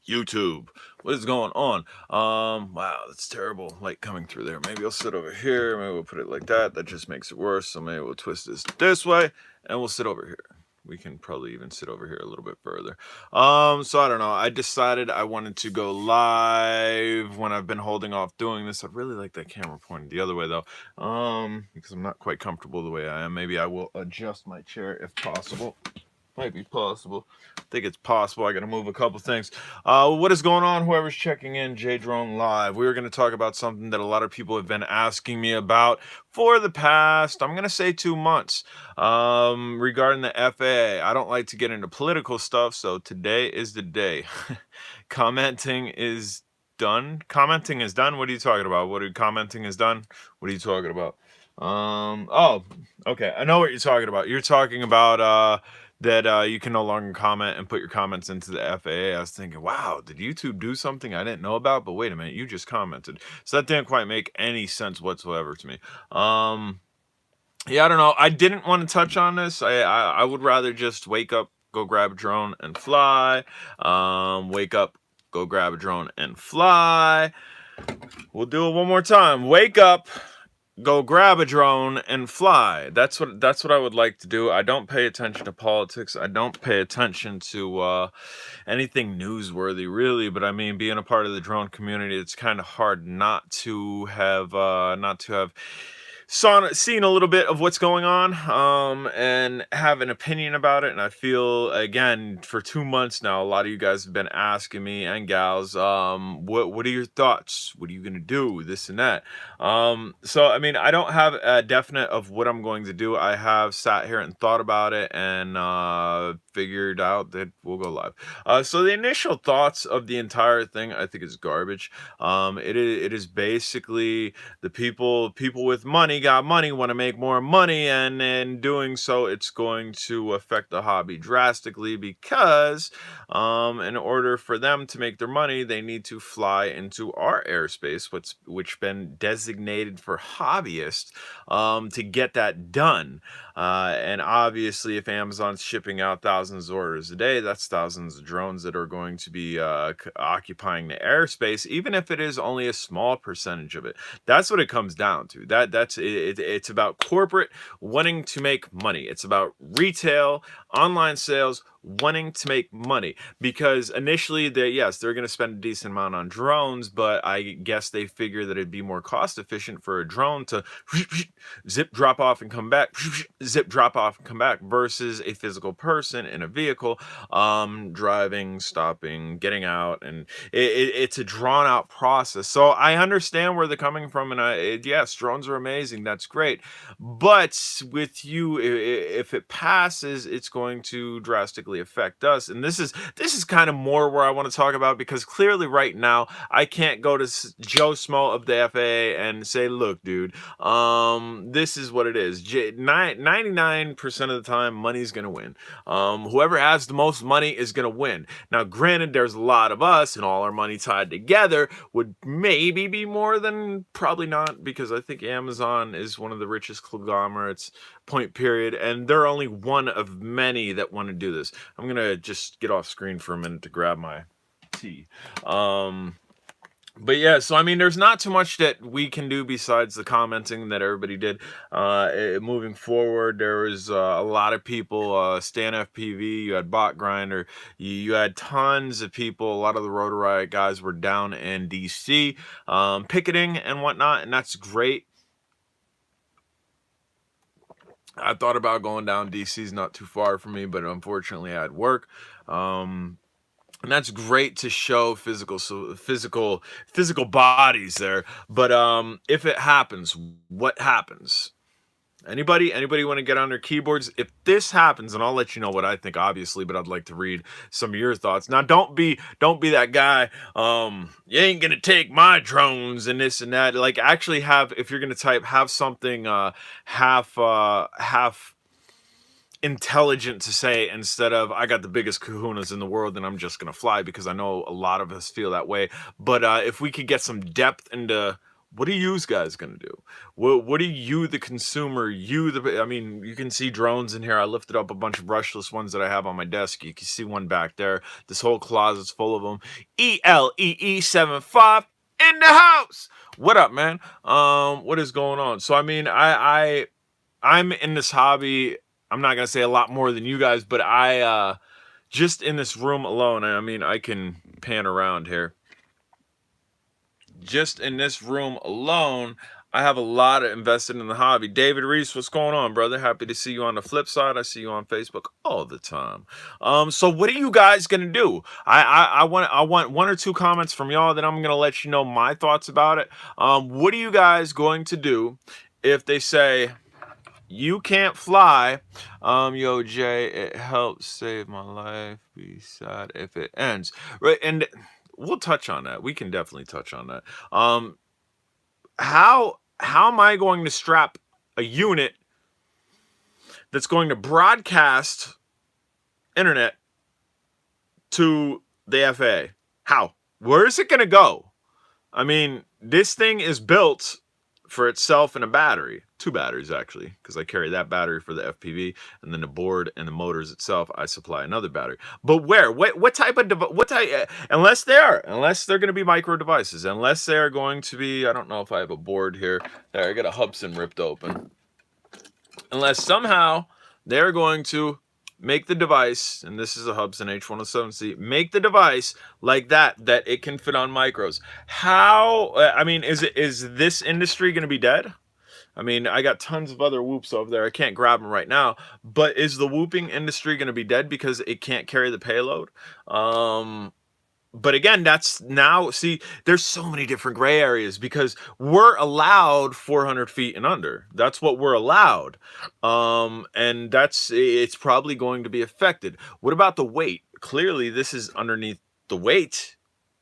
YouTube. What is going on? Wow, that's terrible. Light coming through there. Maybe I'll sit over here. Maybe we'll put it like that. That just makes it worse. So maybe we'll twist this way, and we'll sit over here. We can probably even sit over here a little bit further. So I don't know. I decided I wanted to go live when I've been holding off doing this. I really like that camera pointed the other way though. Because I'm not quite comfortable the way I am. Maybe I will adjust my chair if possible. Might be possible. I think it's possible. I got to move a couple things. What is going on? Whoever's checking in, J Drone Live. We were going to talk about something that a lot of people have been asking me about for the past, I'm going to say 2 months, regarding the FAA. I don't like to get into political stuff, so today is the day. Commenting is done. Commenting is done. What are you talking about? Commenting is done? What are you talking about? Oh, okay. I know what you're talking about. You're talking about that you can no longer comment and put your comments into the FAA. I was thinking, wow, did YouTube do something I didn't know about? But wait a minute, you just commented. So that didn't quite make any sense whatsoever to me. Yeah, I don't know. I didn't want to touch on this. I would rather just wake up, go grab a drone and fly. Wake up, go grab a drone and fly. We'll do it one more time. Wake up, go grab a drone and fly. That's what I would like to do. I don't pay attention to politics. I don't pay attention to anything newsworthy really, but I mean, being a part of the drone community, it's kind of hard not to have seen a little bit of what's going on, and have an opinion about it. And I feel, again, for 2 months now, a lot of you guys have been asking me, and gals, what are your thoughts? What are you gonna do? This and that. So I mean, I don't have a definite of what I'm going to do. I have sat here and thought about it, and figured out that we'll go live. So the initial thoughts of the entire thing, I think, is garbage. It is basically the people with money got money, want to make more money, and in doing so, it's going to affect the hobby drastically because in order for them to make their money, they need to fly into our airspace, which been designated for hobbyists, to get that done. And obviously, if Amazon's shipping out thousands of orders a day, that's thousands of drones that are going to be occupying the airspace, even if it is only a small percentage of it. That's what it comes down to. It's about corporate wanting to make money. It's about retail, online sales, wanting to make money, because initially they're going to spend a decent amount on drones, but I guess they figure that it'd be more cost efficient for a drone to zip, drop off and come back, zip, drop off and come back, versus a physical person in a vehicle, driving, stopping, getting out, and it's a drawn out process. So I understand where they're coming from, and yes, drones are amazing, that's great, but with you, if it passes, it's going to drastically affect us. And this is kind of more where I want to talk about, because clearly right now I can't go to Joe Smo of the FAA and say, look, dude, this is what it is. 99% of the time, money's gonna win. Whoever has the most money is gonna win. Now granted, there's a lot of us, and all our money tied together would maybe be more than, probably not, because I think Amazon is one of the richest conglomerates, point period, and they're only one of many that want to do this. I'm gonna just get off screen for a minute to grab my tea. But yeah, so I mean, there's not too much that we can do besides the commenting that everybody did. Moving forward, there was a lot of people, Stan FPV, you had Bot Grinder, you had tons of people. A lot of the Rotor Riot guys were down in DC, picketing and whatnot, and that's great. I thought about going down. DC's not too far from me, but unfortunately I had work. And that's great to show physical bodies there. But if it happens, what happens? Anybody want to get on their keyboards? If this happens, and I'll let you know what I think, obviously, but I'd like to read some of your thoughts. Now, don't be that guy, you ain't gonna take my drones and this and that. Like, actually have, if you're gonna type, have something half intelligent to say, instead of, I got the biggest kahunas in the world and I'm just gonna fly, because I know a lot of us feel that way. But if we could get some depth into What are you guys gonna do? What are you, the consumer? I mean, you can see drones in here. I lifted up a bunch of brushless ones that I have on my desk. You can see one back there. This whole closet's full of them. ELEE75 in the house. What up, man? What is going on? So I mean, I'm in this hobby. I'm not gonna say a lot more than you guys, but I just in this room alone. I mean, I can pan around here. Just in this room alone, I have a lot of invested in the hobby. David Reese, what's going on, brother? Happy to see you on the flip side. I see you on Facebook all the time. So what are you guys gonna do? I want one or two comments from y'all, then I'm gonna let you know my thoughts about it. What are you guys going to do if they say you can't fly? Yo, Jay, it helps save my life. Be sad if it ends. Right, and we'll touch on that. We can definitely touch on that. How am I going to strap a unit that's going to broadcast internet to the FAA? How? Where is it going to go? I mean, this thing is built for itself and a battery. Two batteries, actually, because I carry that battery for the FPV, and then the board and the motors itself, I supply another battery. But where? What type of what type? Unless they're going to be micro devices, unless they are going to be, I don't know if I have a board here. There, I got a Hubsan ripped open. Unless somehow they're going to make the device, and this is a Hubsan H107C, make the device like that it can fit on micros. How? I mean, is this industry going to be dead? I mean, I got tons of other whoops over there. I can't grab them right now. But is the whooping industry going to be dead because it can't carry the payload? But again, that's now, see, there's so many different gray areas because we're allowed 400 feet and under. That's what we're allowed. And it's probably going to be affected. What about the weight? Clearly, this is underneath the weight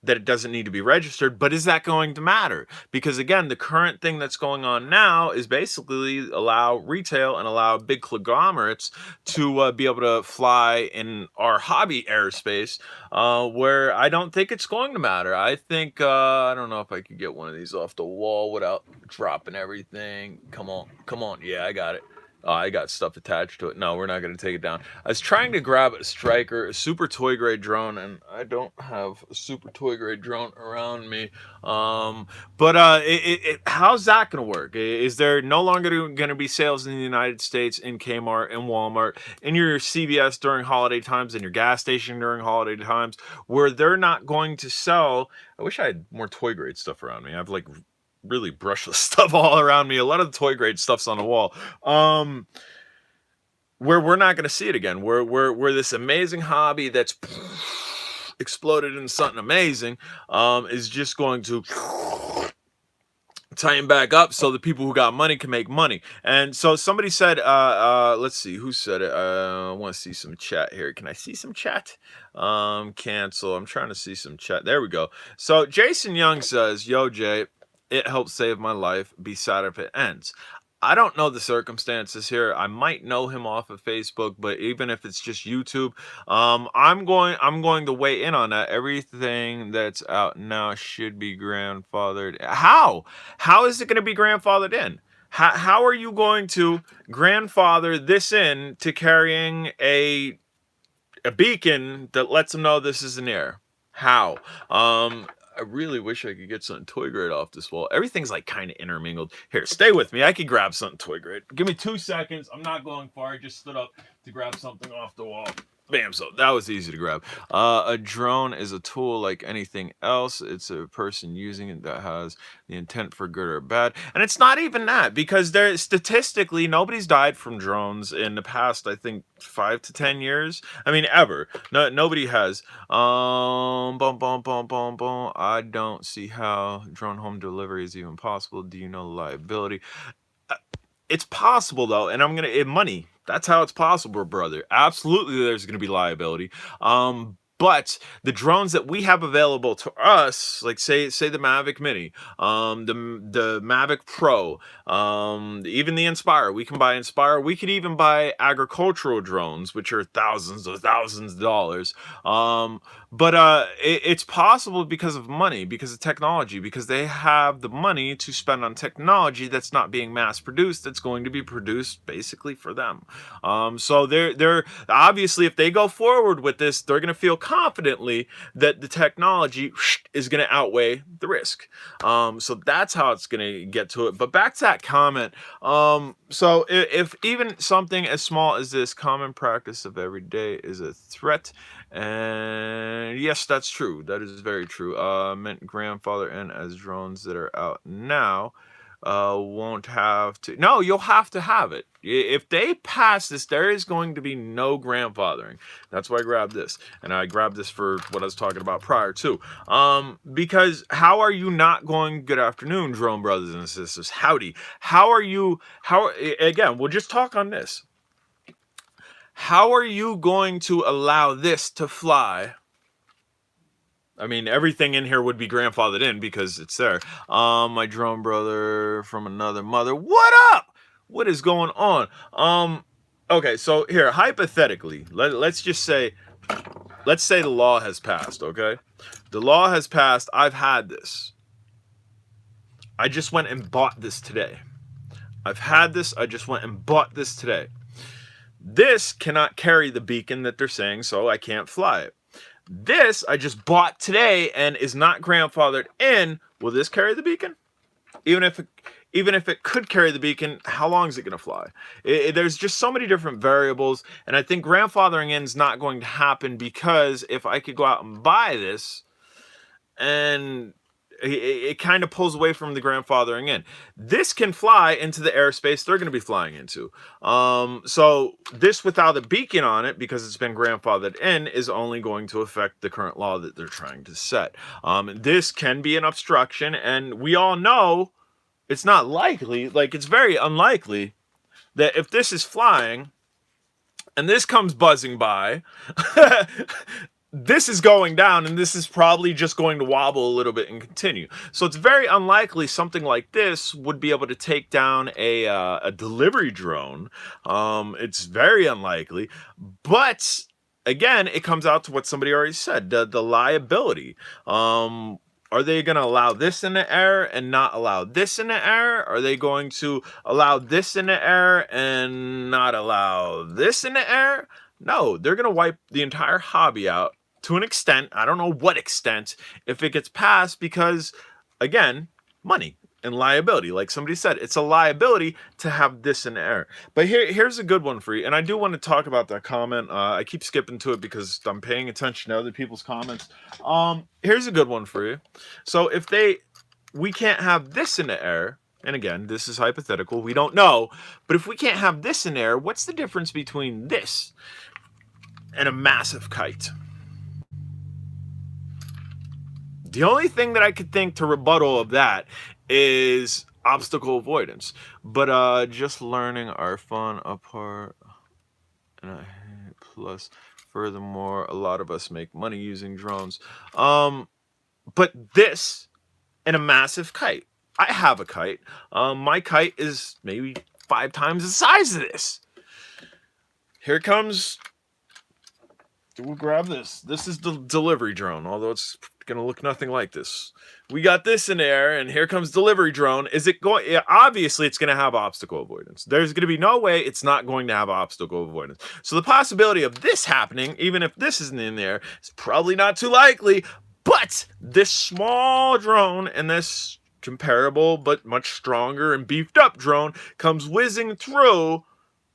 that it doesn't need to be registered, but is that going to matter? Because again, the current thing that's going on now is basically allow retail and allow big conglomerates to be able to fly in our hobby airspace, where I don't think it's going to matter. I think, I don't know if I could get one of these off the wall without dropping everything. Come on. Yeah, I got it. I got stuff attached to it. No, we're not going to take it down. I was trying to grab a Striker, a super toy grade drone, and I don't have a super toy grade drone around me. But how's that going to work? Is there no longer going to be sales in the United States, in Kmart, in Walmart, in your CVS during holiday times, in your gas station during holiday times, where they're not going to sell? I wish I had more toy grade stuff around me. I have like really brushless stuff all around me. A lot of the toy grade stuff's on the wall. Where we're not going to see it again. Where this amazing hobby that's exploded into something amazing is just going to tighten back up so the people who got money can make money. And so somebody said, let's see who said it. I want to see some chat here. Can I see some chat? Cancel. I'm trying to see some chat. There we go. So Jason Young says, yo, Jay, it helped save my life. Be sad if it ends. I don't know the circumstances here. I might know him off of Facebook, but even if it's just YouTube, I'm going to weigh in on that. Everything that's out now should be grandfathered. How is it going to be grandfathered in? How are you going to grandfather this in to carrying a beacon that lets them know this is an air? How? I really wish I could get something toy grade off this wall. Everything's like kind of intermingled. Here, stay with me. I could grab something toy grade. Give me 2 seconds. I'm not going far. I just stood up to grab something off the wall. Bam, so that was easy to grab. A drone is a tool like anything else. It's a person using it that has the intent for good or bad. And it's not even that, because there statistically nobody's died from drones in the past, I think 5 to 10 years. I mean, ever. No, nobody has. I don't see how drone home delivery is even possible. Do you know the liability? It's possible though, and I'm gonna money. That's how it's possible, brother. Absolutely, there's gonna be liability. But the drones that we have available to us, like say the Mavic Mini, the Mavic Pro, even the Inspire, we can buy Inspire. We could even buy agricultural drones, which are thousands of dollars. But it's possible because of money, because of technology, because they have the money to spend on technology that's not being mass produced. That's going to be produced basically for them. So they're obviously, if they go forward with this, they're going to feel confidently that the technology is going to outweigh the risk. So that's how it's going to get to it. But back to that comment. So if even something as small as this common practice of every day is a threat, and yes, that's true. That is very true. Meant grandfather in as drones that are out now. Won't have to. No, you'll have to have it. If they pass this, there is going to be no grandfathering. That's why I grabbed this, and I grabbed this for what I was talking about prior too. Because how are you not going? Good afternoon, drone brothers and sisters. Howdy. How are you? Again? We'll just talk on this. How are you going to allow this to fly? I mean, everything in here would be grandfathered in because it's there. My drone brother from another mother. What up? What is going on? Okay, so here, hypothetically, let's just say, let's say the law has passed, okay? The law has passed. I've had this. I just went and bought this today. I've had this. I just went and bought this today. This cannot carry the beacon that they're saying, so I can't fly it. This I just bought today and is not grandfathered in. Will this carry the beacon? Even if it could carry the beacon, how long is it going to fly? There's just so many different variables, and I think grandfathering in is not going to happen, because if I could go out and buy this, and it kind of pulls away from the grandfathering in. This can fly into the airspace they're going to be flying into. So this without a beacon on it, because it's been grandfathered in, is only going to affect the current law that they're trying to set. This can be an obstruction, and we all know it's not likely, like it's very unlikely, that if this is flying and this comes buzzing by, this is going down, and this is probably just going to wobble a little bit and continue. So it's very unlikely something like this would be able to take down a delivery drone. It's very unlikely, but again, it comes out to what somebody already said, the liability. Are they going to allow this in the air and not allow this in the air? Are they going to allow this in the air and not allow this in the air? No, they're going to wipe the entire hobby out to an extent. I don't know what extent, if it gets passed, because, again, money and liability. Like somebody said, it's a liability to have this in the air. But here's a good one for you, and I do want to talk about that comment. I keep skipping to it because I'm paying attention to other people's comments. Here's a good one for you. So if we can't have this in the air, and again, this is hypothetical, we don't know, but if we can't have this in the air, what's the difference between this and a massive kite? The only thing that I could think to rebuttal of that is obstacle avoidance. But just learning our fun apart, and plus, furthermore, a lot of us make money using drones. But this and a massive kite. I have a kite. My kite is maybe 5 times the size of this. Here comes. We'll grab this. This is the delivery drone, although it's going to look nothing like this. We got this in there, and here comes delivery drone. Is it going? Yeah, obviously, it's going to have obstacle avoidance. There's going to be no way it's not going to have obstacle avoidance. So the possibility of this happening, even if this isn't in there, is probably not too likely. But this small drone and this comparable but much stronger and beefed up drone comes whizzing through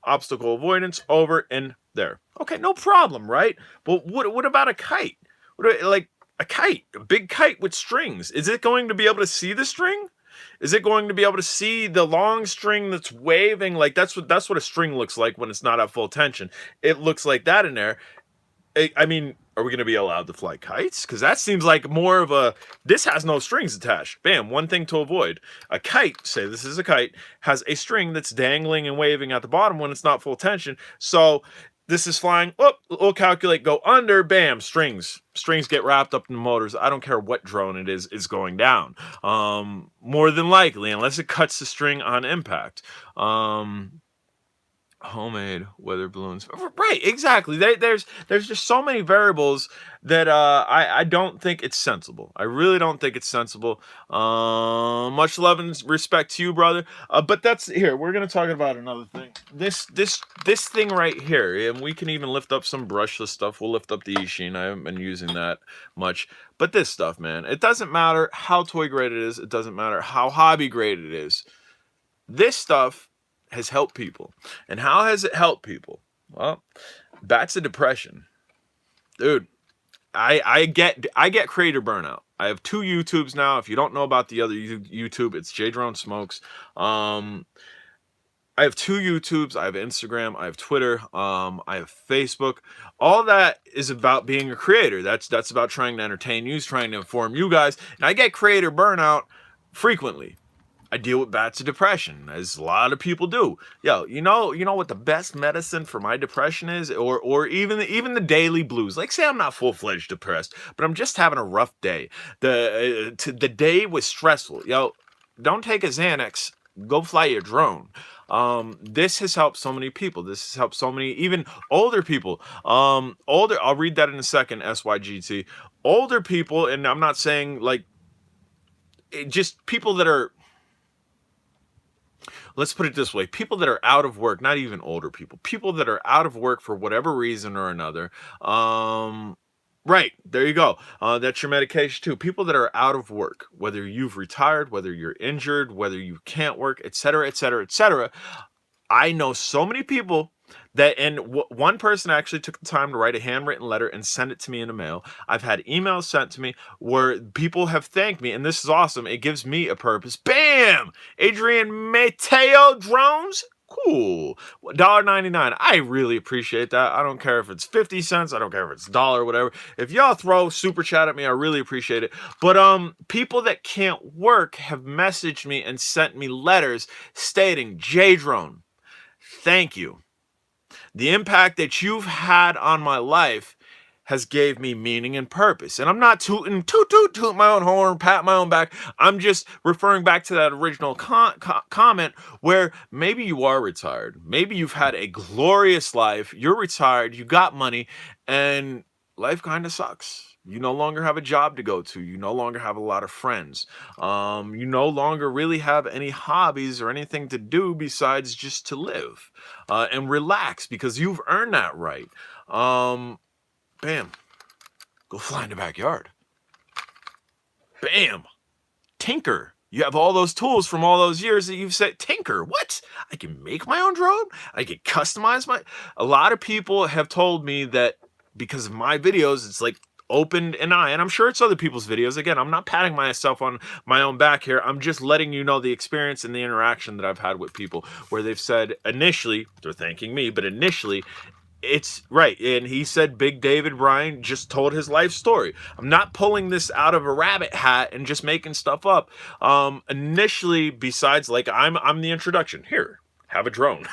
obstacle avoidance over in there. Okay, no problem, right? But what about a kite? Like a kite, a big kite with strings. Is it going to be able to see the string? Is it going to be able to see the long string that's waving? Like that's what a string looks like when it's not at full tension. It looks like that in there. I mean, are we going to be allowed to fly kites? Because that seems like more of a, this has no strings attached. Bam, one thing to avoid. A kite, say this is a kite, has a string that's dangling and waving at the bottom when it's not full tension. So This is flying. Oh, we'll calculate, go under, bam, strings. Strings get wrapped up in the motors. I don't care what drone it is going down. More than likely, unless it cuts the string on impact. Homemade weather balloons, right? Exactly. There's just so many variables that I don't think it's sensible. I really don't think it's sensible. Much love and respect to you, brother. But that's here. We're gonna talk about another thing. This thing right here, and we can even lift up some brushless stuff. We'll lift up the Ishin. I haven't been using that much, but this stuff, man, it doesn't matter how toy grade it is. It doesn't matter how hobby grade it is. This stuff has helped people. And how has it helped people? Well, bats of depression. Dude, I get creator burnout. I have 2 YouTubes now. If you don't know about the other YouTube, it's J Drone Smokes. I have 2 YouTubes. I have Instagram. I have Twitter. I have Facebook. All that is about being a creator. That's about trying to entertain you, trying to inform you guys. And I get creator burnout frequently. I deal with bats of depression, as a lot of people do. Yo, you know what the best medicine for my depression is, or even the daily blues. Like, say I'm not full-fledged depressed, but I'm just having a rough day. The day was stressful. Yo, don't take a Xanax. Go fly your drone. This has helped so many people. This has helped so many, even older people. Older. I'll read that in a second. SYGT. Older people, and I'm not saying like just people that are. Let's put it this way. People that are out of work, not even older people, people that are out of work for whatever reason or another. Right, there you go. That's your medication too. People that are out of work, whether you've retired, whether you're injured, whether you can't work, etc., etc., etc. I know so many people that, and one person actually took the time to write a handwritten letter and send it to me in the mail. I've had emails sent to me where people have thanked me, and this is awesome. It gives me a purpose. Bam! Adrian Mateo Drones. Cool. $1.99. I really appreciate that. I don't care if it's 50 cents. I don't care if it's $1, whatever. If y'all throw super chat at me, I really appreciate it. But people that can't work have messaged me and sent me letters stating, J Drone, thank you. The impact that you've had on my life has gave me meaning and purpose. And I'm not tooting, toot my own horn, pat my own back. I'm just referring back to that original comment where maybe you are retired. Maybe you've had a glorious life. You're retired. You got money, and life kind of sucks. You no longer have a job to go to. You no longer have a lot of friends. You no longer really have any hobbies or anything to do besides just to live and relax, because you've earned that right. Bam. Go fly in the backyard. Bam. Tinker. You have all those tools from all those years that you've said, tinker, what? I can make my own drone? I can customize my... A lot of people have told me that because of my videos, it's like opened an eye, and I'm sure it's other people's videos. Again, I'm not patting myself on my own back here. I'm just letting you know the experience and the interaction that I've had with people where they've said initially, they're thanking me, but initially, it's right. And he said Big David Bryan just told his life story. I'm not pulling this out of a rabbit hat and just making stuff up. Initially, besides, like, I'm the introduction. Here, have a drone.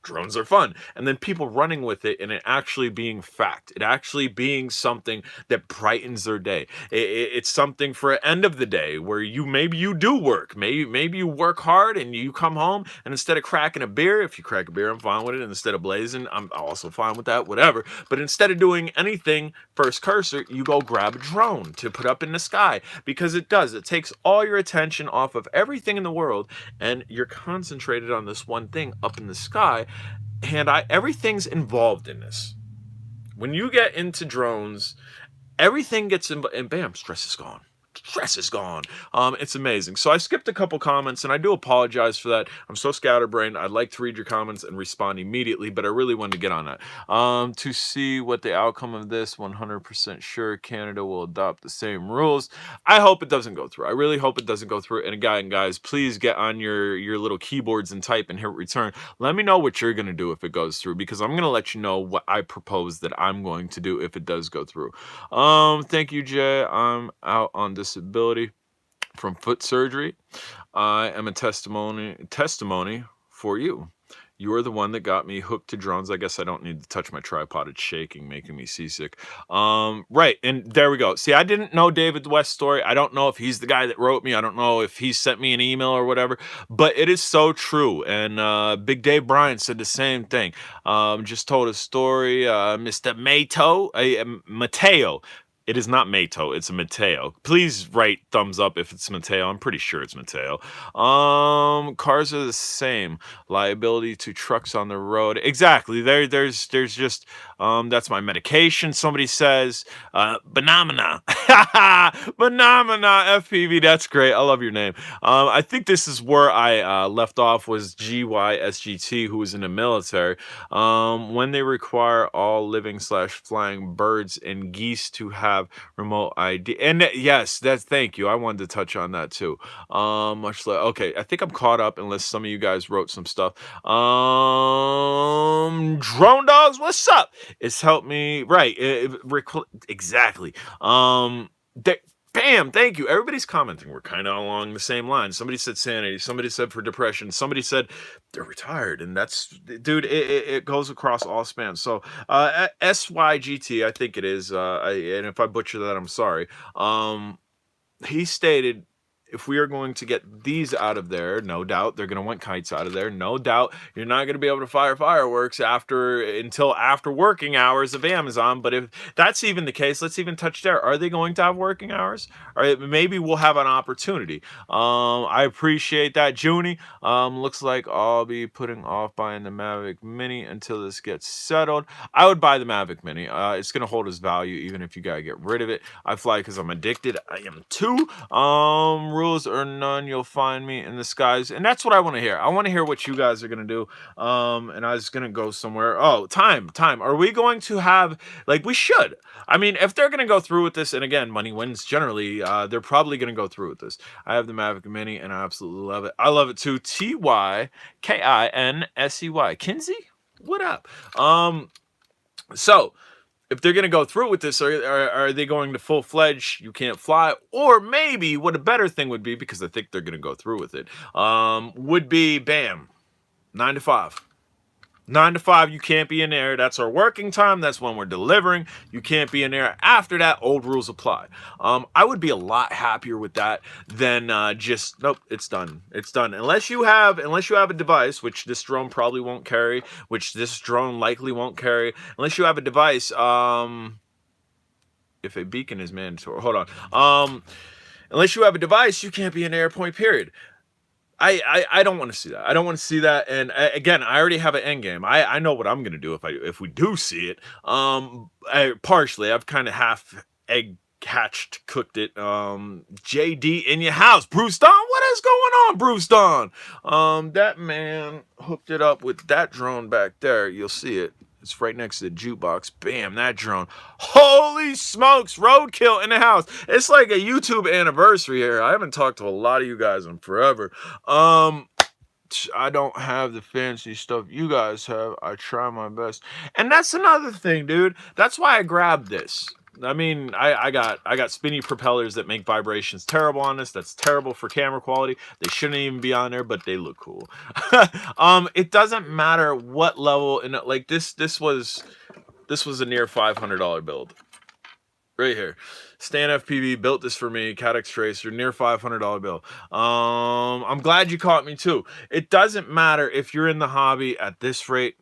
Drones are fun. And then people running with it and it actually being fact. It actually being something that brightens their day. It's something for an end of the day where maybe you do work. Maybe you work hard and you come home, and instead of cracking a beer, if you crack a beer, I'm fine with it. And instead of blazing, I'm also fine with that, whatever. But instead of doing anything first cursor, you go grab a drone to put up in the sky, because it does. It takes all your attention off of everything in the world, and you're concentrated on this one thing up in the sky, and everything's involved in this. When you get into drones, everything gets involved, and bam, stress is gone. Stress is gone. It's amazing. So I skipped a couple comments, and I do apologize for that. I'm so scatterbrained. I'd like to read your comments and respond immediately, but I really wanted to get on that. To see what the outcome of this, 100% sure Canada will adopt the same rules. I hope it doesn't go through. I really hope it doesn't go through. And again, guys, please get on your little keyboards and type and hit return. Let me know what you're going to do if it goes through, because I'm going to let you know what I propose that I'm going to do if it does go through. Thank you, Jay. I'm out on disability from foot surgery. I am a testimony for you. You are the one that got me hooked to drones. I guess I don't need to touch my tripod. It's shaking, making me seasick. Right, and there we go. See, I didn't know David West's story. I don't know if he's the guy that wrote me. I don't know if he sent me an email or whatever, but it is so true. And Big Dave Bryant said the same thing. Just told a story. Mr. Mateo. It is not Mato, it's a Mateo. Please write thumbs up if it's Mateo. I'm pretty sure it's Mateo. Cars are the same. Liability to trucks on the road. Exactly. There's just that's my medication. Somebody says Banamina. Banamina FPV. That's great. I love your name. I think this is where I left off was GYSGT, who was in the military. When they require all living / flying birds and geese to have remote ID. And yes, thank you. I wanted to touch on that too. Okay, I think I'm caught up unless some of you guys wrote some stuff. Drone dogs, what's up? It's helped me right. Exactly. Bam, thank you. Everybody's commenting. We're kind of along the same line. Somebody said sanity. Somebody said for depression. Somebody said they're retired. And that's, dude, it goes across all spans. So SYGT, I think it is. And if I butcher that, I'm sorry. He stated, if we are going to get these out of there, no doubt they're going to want kites out of there. No doubt you're not going to be able to fire fireworks until after working hours of Amazon. But if that's even the case, let's even touch there. Are they going to have working hours? Or maybe we'll have an opportunity. I appreciate that, Junie. Looks like I'll be putting off buying the Mavic Mini until this gets settled. I would buy the Mavic Mini. It's going to hold its value even if you got to get rid of it. I fly because I'm addicted. I am too. Rules or none, you'll find me in the skies. And that's what I want to hear. I want to hear what you guys are going to do. And I was going to go somewhere. Oh, time. Are we going to have, we should. I mean, if they're going to go through with this, and again, money wins generally, they're probably going to go through with this. I have the Mavic Mini and I absolutely love it. I love it too. TYKINSEY. Kinsey? What up? So, if they're going to go through with this, are they going to full-fledged, you can't fly? Or maybe what a better thing would be, because I think they're going to go through with it, would be, bam, 9 to 5. 9 to 5, you can't be in there. That's our working time. That's when we're delivering. You can't be in there. After that, old rules apply. I would be a lot happier with that than just, nope, it's done. It's done. Unless you have a device, which this drone probably won't carry, which this drone likely won't carry. Unless you have a device, if a beacon is mandatory. Hold on. Unless you have a device, you can't be in there, point period. I don't want to see that. I don't want to see that. And again, I already have an end game. I know what I'm gonna do if we do see it. Partially, I've kind of half egg hatched, cooked it. JD in your house, Bruce Don. What is going on, Bruce Don? That man hooked it up with that drone back there. You'll see it. It's right next to the jukebox. Bam, that drone. Holy smokes, roadkill in the house. It's like a YouTube anniversary here. I haven't talked to a lot of you guys in forever. I don't have the fancy stuff you guys have. I try my best. And that's another thing, dude. That's why I grabbed this. I mean, I got spinny propellers that make vibrations terrible on this. That's terrible for camera quality. They shouldn't even be on there, but they look cool. It doesn't matter what level. And like this was a near $500 build. Right here. Stan FPV built this for me. Cadex Tracer, near $500 bill. I'm glad you caught me too. It doesn't matter if you're in the hobby at this rate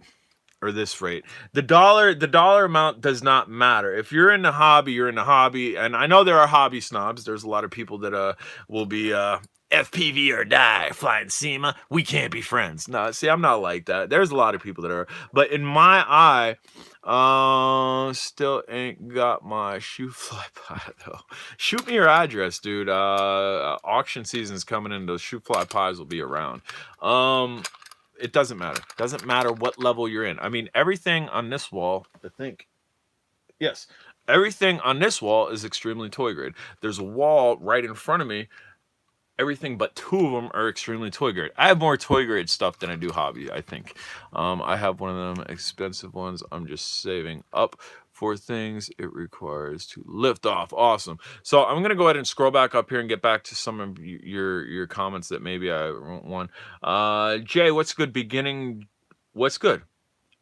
or this rate. The dollar amount does not matter. If you're in the hobby, you're in the hobby. And I know there are hobby snobs. There's a lot of people that will be FPV or die, flying SEMA. We can't be friends. No, see, I'm not like that. There's a lot of people that are. But in my eye, still ain't got my shoe fly pie though. Shoot me your address, dude. Auction season's coming in. Those shoe fly pies will be around. It doesn't matter. Doesn't matter what level you're in. I mean, everything on this wall, I think, yes, everything on this wall is extremely toy grade. There's a wall right in front of me. Everything but 2 of them are extremely toy grade. I have more toy grade stuff than I do hobby, I think. I have one of them expensive ones. I'm just saving up for things it requires to lift off. Awesome. So I'm going to go ahead and scroll back up here and get back to some of your comments that maybe I won't want. Jay, what's good? Beginning What's good?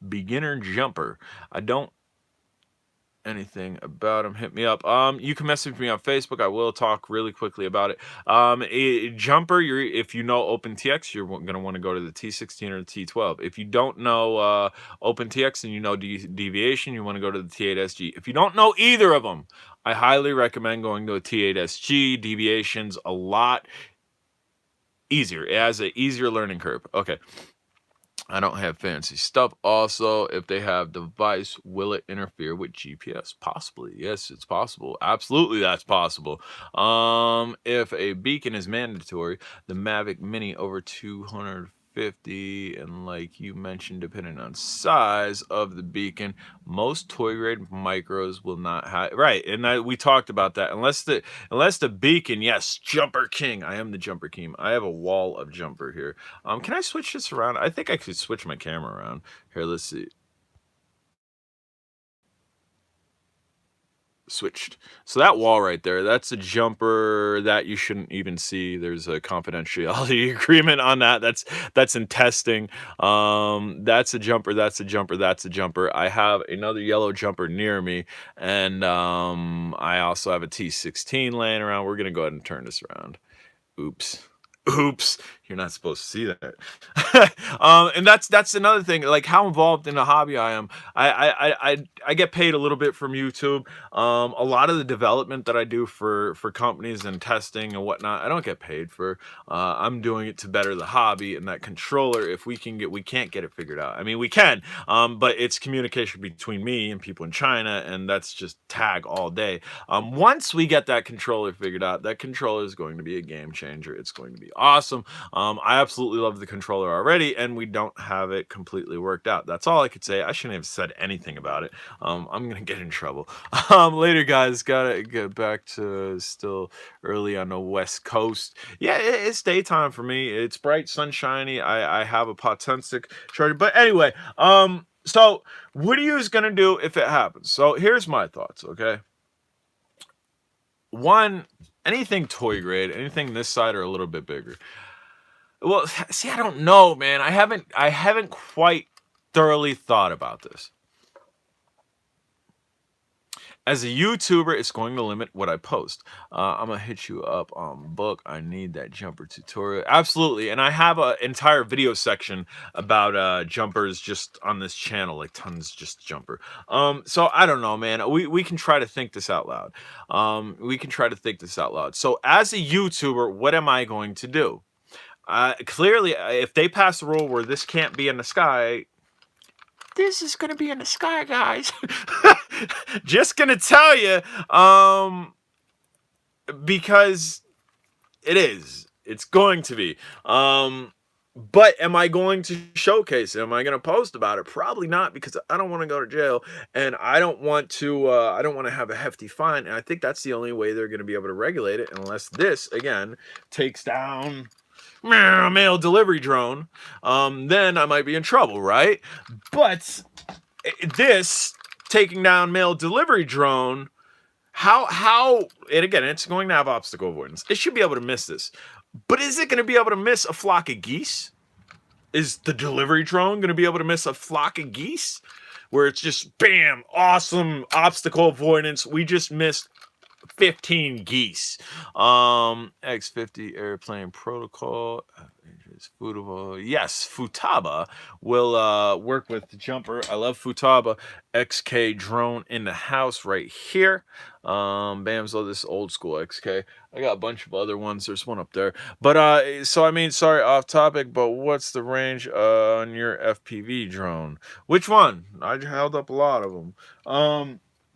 Beginner jumper. I don't anything about him, hit me up. You can message me on Facebook. I will talk really quickly about it. Jumper, if you know OpenTX, you're going to want to go to the T16 or the T12. If you don't know OpenTX and you know deviation, you want to go to the T8SG. If you don't know either of them, I highly recommend going to a T8SG. Deviation's a lot easier. It has an easier learning curve. Okay. I don't have fancy stuff. Also, if they have device, will it interfere with GPS? Possibly. Yes, it's possible. Absolutely, that's possible. If a beacon is mandatory, the Mavic Mini over 250, and like you mentioned, depending on size of the beacon, most toy grade micros will not have. Right, and we talked about that. Unless the beacon, yes, Jumper King. I am the Jumper King. I have a wall of jumper here. Can I switch this around? I think I could switch my camera around. Here, let's see. Switched. So that wall right there, that's a jumper that you shouldn't even see. There's a confidentiality agreement on that. That's in testing. That's a jumper, that's a jumper, that's a jumper. I have another yellow jumper near me, and I also have a T16 laying around. We're gonna go ahead and turn this around. Oops. Oops, you're not supposed to see that. And that's another thing, like how involved in the hobby I am. I get paid a little bit from YouTube. A lot of the development that I do for companies and testing and whatnot, I don't get paid for. I'm doing it to better the hobby, and that controller, if we can't get it figured out. I mean, we can, but it's communication between me and people in China, and that's just tag all day. Once we get that controller figured out, that controller is going to be a game changer. It's going to be awesome. I absolutely love the controller already, and we don't have it completely worked out. That's all I could say. I shouldn't have said anything about it. I'm gonna get in trouble. Later, guys. Gotta get back to still early on the West Coast. Yeah, it's daytime for me. It's bright, sunshiny. I have a Potensic charger, but anyway. So what are you gonna do if it happens? So here's my thoughts. Okay. One, anything toy grade, anything this side or a little bit bigger. Well, see, I don't know, man. I haven't quite thoroughly thought about this. As a YouTuber, it's going to limit what I post. I'm gonna hit you up on book. I need that jumper tutorial. Absolutely, and I have an entire video section about jumpers just on this channel, like tons just jumper. So I don't know, man. We can try to think this out loud. We can try to think this out loud. So as a YouTuber, what am I going to do? Clearly, if they pass a rule where this can't be in the sky, this is gonna be in the sky, guys. Just gonna tell you, because it is. It's going to be. But am I going to showcase it? Am I going to post about it? Probably not, because I don't want to go to jail, and I don't want to. I don't want to have a hefty fine, and I think that's the only way they're going to be able to regulate it, unless this again takes down mail delivery drone. Then I might be in trouble, right? But this taking down mail delivery drone, how and again, it's going to have obstacle avoidance. It should be able to miss this. But is it going to be able to miss a flock of geese? Is the delivery drone going to be able to miss a flock of geese? Where it's just, bam, awesome obstacle avoidance. We just missed 15 geese. X50 airplane protocol. Yes, Futaba will work with the jumper. I love Futaba. XK drone in the house right here. Bamzo, this old school XK. I got a bunch of other ones. There's one up there. But so I mean, sorry, off topic, but what's the range on your FPV drone? Which one? I held up a lot of them.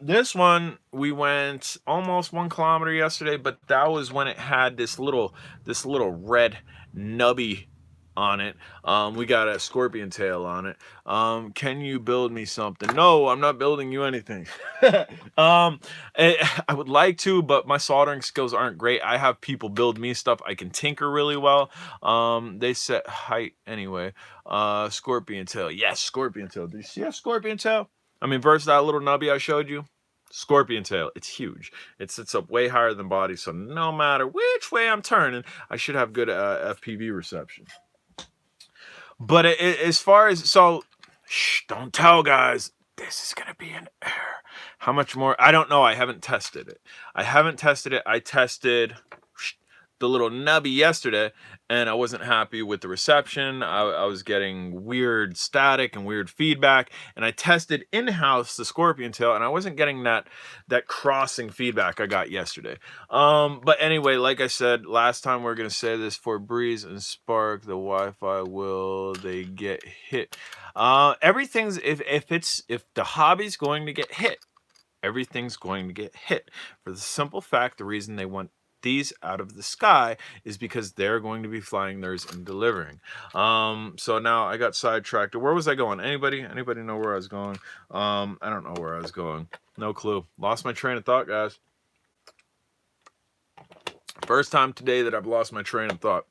This one, we went almost 1 kilometer yesterday, but that was when it had this little red nubby on it. We got a scorpion tail on it. Can you build me something? No, I'm not building you anything. I would like to, but my soldering skills aren't great. I have people build me stuff. I can tinker really well. They set height anyway. Scorpion tail. Yes, scorpion tail. Did you see a scorpion tail? I mean, versus that little nubby I showed you. Scorpion tail, it's huge. It sits up way higher than body, so no matter which way I'm turning, I should have good FPV reception. But as far as shh, don't tell guys. This is gonna be an error. How much more? I don't know. I haven't tested it. I tested the little nubby yesterday, and I wasn't happy with the reception. I was getting weird static and weird feedback, and I tested in-house the Scorpion Tail, and I wasn't getting that crossing feedback I got yesterday. But anyway, like I said last time, we're gonna say this: for Breeze and Spark, the Wi-Fi, will they get hit? Everything's if the hobby's going to get hit, everything's going to get hit, for the simple fact the reason they want these out of the sky is because they're going to be flying theirs and delivering. So now I got sidetracked. Where was I going? Anybody know where I was going? I don't know where I was going. No clue. Lost my train of thought, guys. First time today that I've lost my train of thought.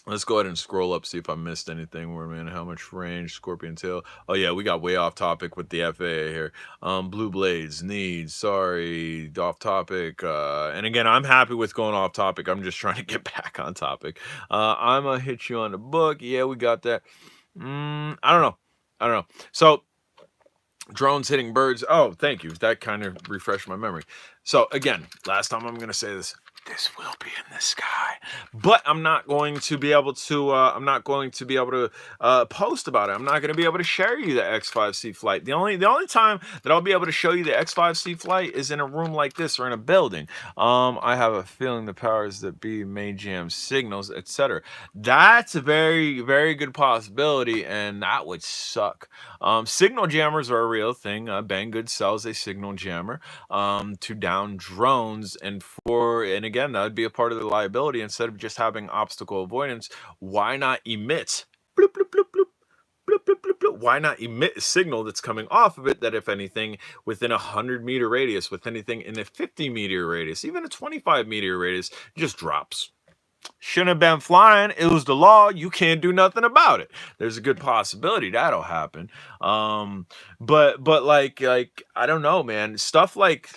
Let's go ahead and scroll up, see if I missed anything. Where, man, how much range, Scorpion Tail? Oh, yeah, we got way off topic with the FAA here. Blue Blades, needs, sorry, off topic. And again, I'm happy with going off topic. I'm just trying to get back on topic. I'm going to hit you on the book. Yeah, we got that. I don't know. So, drones hitting birds. Oh, thank you. That kind of refreshed my memory. So, again, last time I'm going to say this. This will be in the sky, but I'm not going to be able to. Post about it. I'm not going to be able to share you the X5C flight. The only time that I'll be able to show you the X5C flight is in a room like this or in a building. I have a feeling the powers that be may jam signals, etc. That's a very, very good possibility, and that would suck. Signal jammers are a real thing. Banggood sells a signal jammer to down drones, and again, that would be a part of the liability. Instead of just having obstacle avoidance, why not emit bloop, bloop, bloop, bloop, bloop, bloop, bloop, bloop. Why not emit a signal that's coming off of it that, if anything, within a 100-meter radius, with anything in a 50-meter radius, even a 25-meter radius, just drops? Shouldn't have been flying. It was the law. You can't do nothing about it. There's a good possibility that'll happen. But like I don't know, man. Stuff like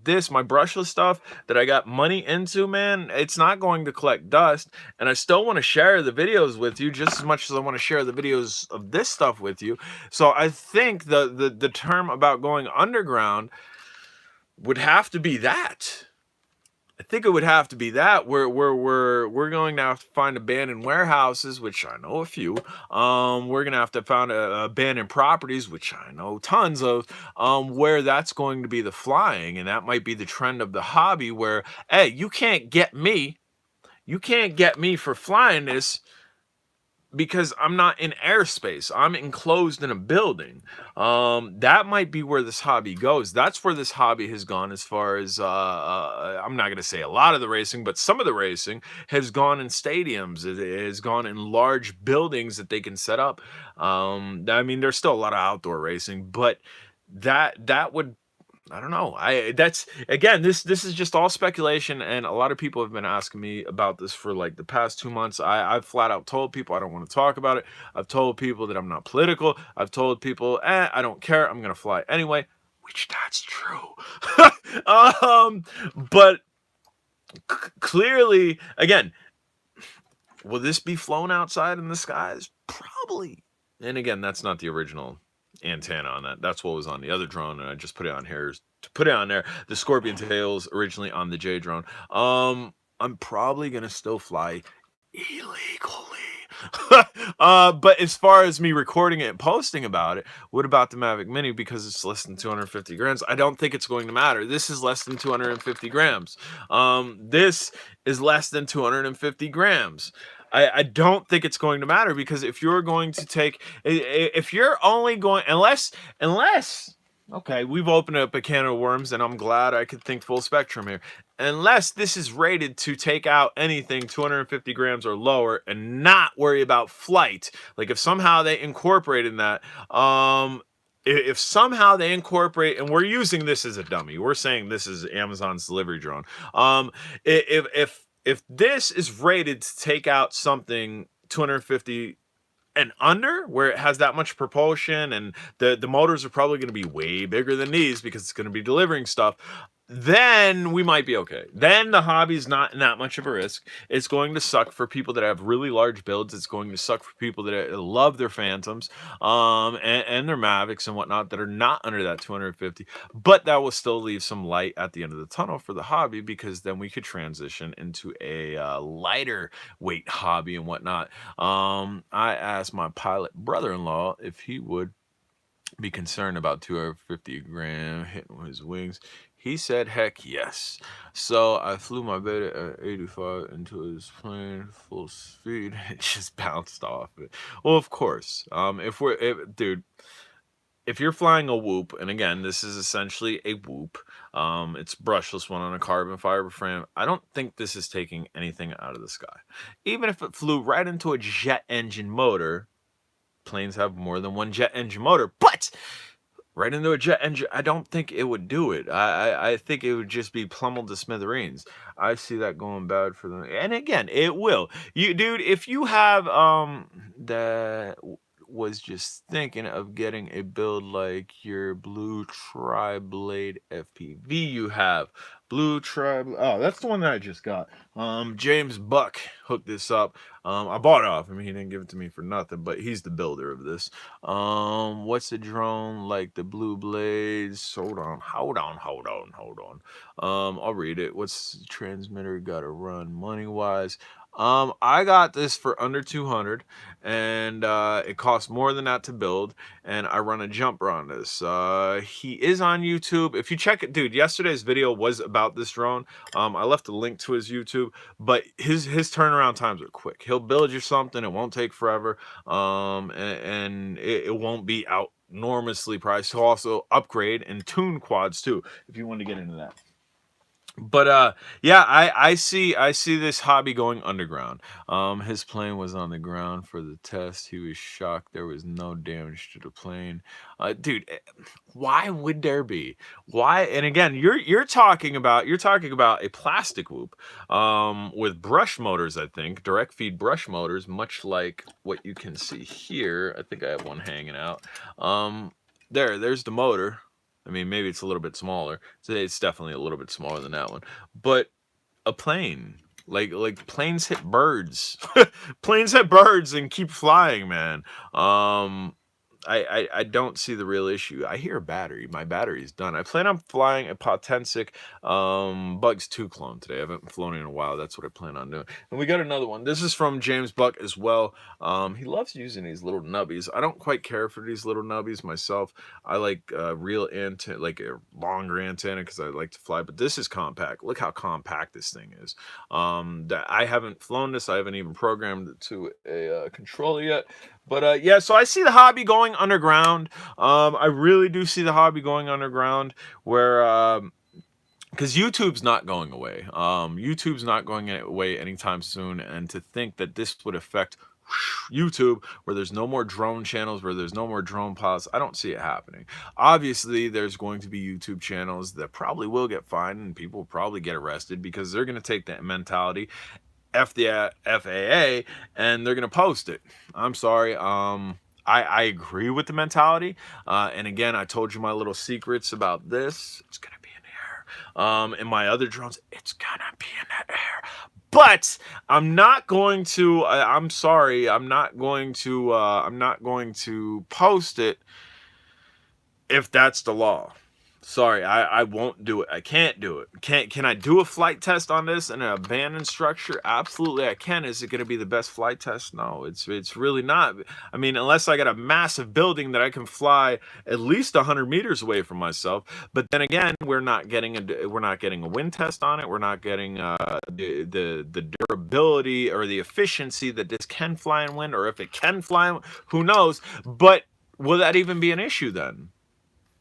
this, my brushless stuff that I got money into, man, it's not going to collect dust. And I still want to share the videos with you just as much as I want to share the videos of this stuff with you. So I think the term about going underground would have to be that. I think it would have to be that we're going to have to find abandoned warehouses, which I know a few. We're gonna have to find abandoned properties, which I know tons of. Where that's going to be the flying, and that might be the trend of the hobby. Where, hey, you can't get me for flying this, because I'm not in airspace. I'm enclosed in a building. That might be where this hobby goes. That's where this hobby has gone, as far as I'm not going to say a lot of the racing, but some of the racing has gone in stadiums. It has gone in large buildings that they can set up. I mean, there's still a lot of outdoor racing, but that would, I don't know. That's, again, this is just all speculation, and a lot of people have been asking me about this for like the past 2 months. I've flat out told people I don't want to talk about it. I've told people that I'm not political. I've told people, I don't care. I'm gonna fly anyway, which that's true. But clearly, again, will this be flown outside in the skies? Probably. And again, that's not the original antenna on that. That's what was on the other drone, and I just put it on here to put it on there. The Scorpion Tails originally on the J drone. I'm probably gonna still fly illegally. But as far as me recording it and posting about it, what about the Mavic Mini? Because it's less than 250 grams. I don't think it's going to matter. This is less than 250 grams. This is less than 250 grams. I don't think it's going to matter, because if you're going to take, if you're only going, unless, okay, we've opened up a can of worms, and I'm glad I could think full spectrum here. Unless this is rated to take out anything 250 grams or lower and not worry about flight, like if somehow they incorporated that, if somehow they incorporate, and we're using this as a dummy, we're saying this is Amazon's delivery drone. If this is rated to take out something 250 and under, where it has that much propulsion, and the motors are probably going to be way bigger than these because it's going to be delivering stuff, then we might be okay. Then the hobby's not that much of a risk. It's going to suck for people that have really large builds. It's going to suck for people that love their Phantoms, and their Mavics and whatnot that are not under that 250. But that will still leave some light at the end of the tunnel for the hobby, because then we could transition into a lighter weight hobby and whatnot. I asked my pilot brother-in-law if he would be concerned about 250 gram hitting his wings. He said, heck yes. So I flew my beta at 85 into his plane full speed. It just bounced off it. Well, of course. Dude, if you're flying a Whoop, and again, this is essentially a Whoop, it's brushless one on a carbon fiber frame. I don't think this is taking anything out of the sky. Even if it flew right into a jet engine motor, planes have more than one jet engine motor, but right into a jet engine, I don't think it would do it. I think it would just be pummeled to smithereens. I see that going bad for them. And again, it will. Dude, if you have that was just thinking of getting a build like your blue tri-blade FPV you have. Blue tri, oh, that's the one that I just got. James Buck hooked this up. I bought it off him. He didn't give it to me for nothing, but he's the builder of this. What's a drone like the Blue Blades? Hold on. I'll read it. What's the transmitter gotta run money wise? I got this for under 200, and it costs more than that to build, and I run a jumper on this. He is on YouTube. If you check it, dude, yesterday's video was about this drone. I left a link to his YouTube, but his turnaround times are quick. He'll build you something, it won't take forever, and it won't be out enormously priced. He'll also upgrade and tune quads too, if you want to get into that. But yeah, I see this hobby going underground. His plane was on the ground for the test. He was shocked there was no damage to the plane. Dude, why would there be? Why? And again, you're talking about a plastic Whoop with brush motors, I think, direct feed brush motors, much like what you can see here. I think I have one hanging out. There's the motor. I mean, maybe it's a little bit smaller. Today it's definitely a little bit smaller than that one. But a plane, like planes hit birds. Planes hit birds and keep flying, man. I don't see the real issue. I hear a battery. My battery's done. I plan on flying a Potensic Bugs 2 clone today. I haven't flown in a while. That's what I plan on doing. And we got another one. This is from James Buck as well. He loves using these little nubbies. I don't quite care for these little nubbies myself. I like real antenna, like a longer antenna, because I like to fly. But this is compact. Look how compact this thing is. That I haven't flown this. I haven't even programmed it to a controller yet. But yeah, so I see the hobby going underground. I really do see the hobby going underground, where because YouTube's not going away. YouTube's not going away anytime soon. And to think that this would affect YouTube, where there's no more drone channels, where there's no more drone pilots, I don't see it happening. Obviously, there's going to be YouTube channels that probably will get fined, and people will probably get arrested, because they're going to take that mentality, F the FAA, and they're gonna post it. I'm sorry. I agree with the mentality. And again, I told you my little secrets about this. It's gonna be in the air. And my other drones, it's gonna be in the air. But I'm not going to. I'm sorry. I'm not going to post it if that's the law. Sorry, I won't do it. I can't do it. Can I do a flight test on this in an abandoned structure? Absolutely, I can. Is it going to be the best flight test? No, it's really not. I mean, unless I got a massive building that I can fly at least 100 meters away from myself. But then again, we're not getting a wind test on it. We're not getting the durability or the efficiency that this can fly in wind, or if it can fly, who knows? But will that even be an issue then?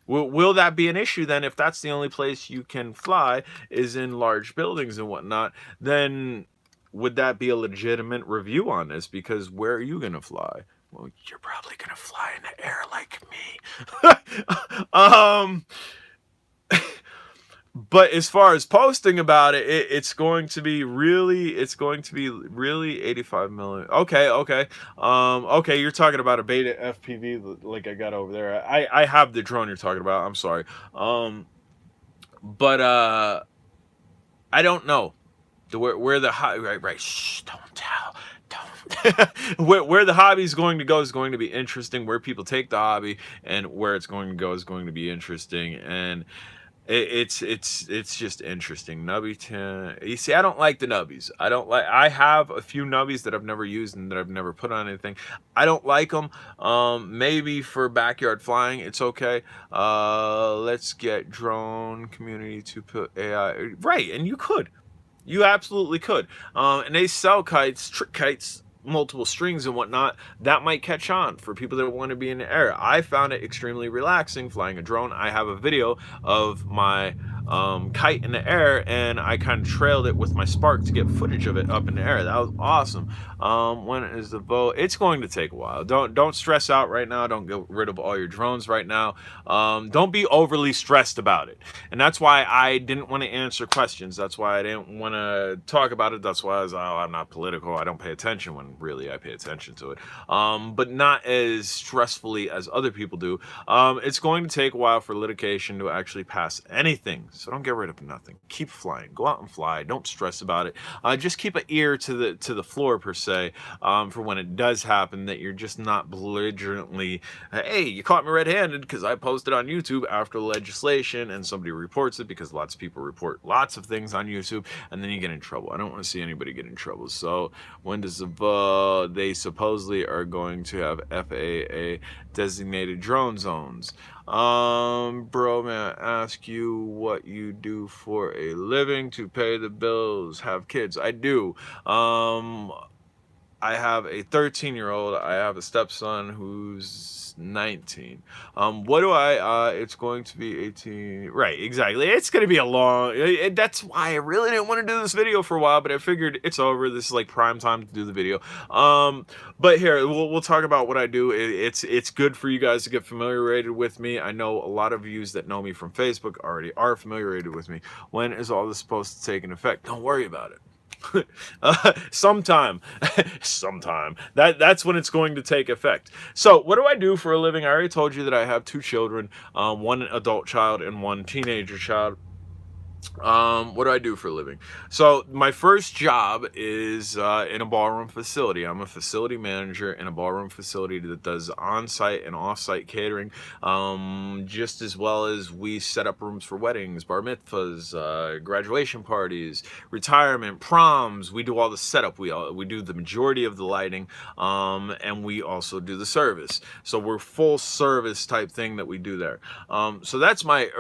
Will that be an issue then, if that's the only place you can fly is in large buildings and whatnot? Then would that be a legitimate review on this? Because where are you going to fly? Well, you're probably going to fly in the air like me. But as far as posting about it, it's going to be really 85 million. Okay. Okay, you're talking about a beta FPV like I got over there. I have the drone you're talking about. I'm sorry. But I don't know where the right. Shh, don't tell. Don't. Where the hobby is going to go is going to be interesting. Where people take the hobby and where it's going to go is going to be interesting. And it's just interesting. Nubby 10. You see, I don't like the nubbies. I don't like. I have a few nubbies that I've never used and that I've never put on anything. I don't like them. Maybe for backyard flying, it's okay. Let's get drone community to put AI right, and you could. You absolutely could. And they sell kites, trick kites, multiple strings and whatnot. That might catch on for people that want to be in the air. I found it extremely relaxing flying a drone. I have a video of my kite in the air, and I kind of trailed it with my Spark to get footage of it up in the air. That was awesome. When is the vote? It's going to take a while. Don't stress out right now. Don't get rid of all your drones right now. Don't be overly stressed about it. And that's why I didn't want to answer questions. That's why I didn't want to talk about it. That's why I was, oh, I'm not political. I don't pay attention, when really I pay attention to it. But not as stressfully as other people do. It's going to take a while for litigation to actually pass anything. So don't get rid of nothing. Keep flying. Go out and fly. Don't stress about it. Just keep an ear to the floor per se, for when it does happen, that you're just not belligerently, hey, you caught me red-handed because I posted on YouTube after legislation, and somebody reports it, because lots of people report lots of things on YouTube, and then you get in trouble. I don't want to see anybody get in trouble. So when does they supposedly are going to have FAA designated drone zones? Bro, man, ask you what you do for a living to pay the bills, have kids. I do. I have a 13-year-old. I have a stepson who's 19. What do it's going to be 18. Right, exactly. It's going to be a long, that's why I really didn't want to do this video for a while, but I figured it's over. This is like prime time to do the video. But here, we'll talk about what I do. It's good for you guys to get familiarized with me. I know a lot of you that know me from Facebook already are familiarized with me. When is all this supposed to take an effect? Don't worry about it. Sometime that's when it's going to take effect. So what do I do for a living? I already told you that I have 2 children, one adult child and one teenager child. What do I do for a living? So my first job is in a ballroom facility. I'm a facility manager in a ballroom facility that does on-site and off-site catering, just as well as we set up rooms for weddings, bar mitzvahs, graduation parties, retirement, proms. We do all the setup. We do the majority of the lighting, and we also do the service. So we're full service type thing that we do there. So that's my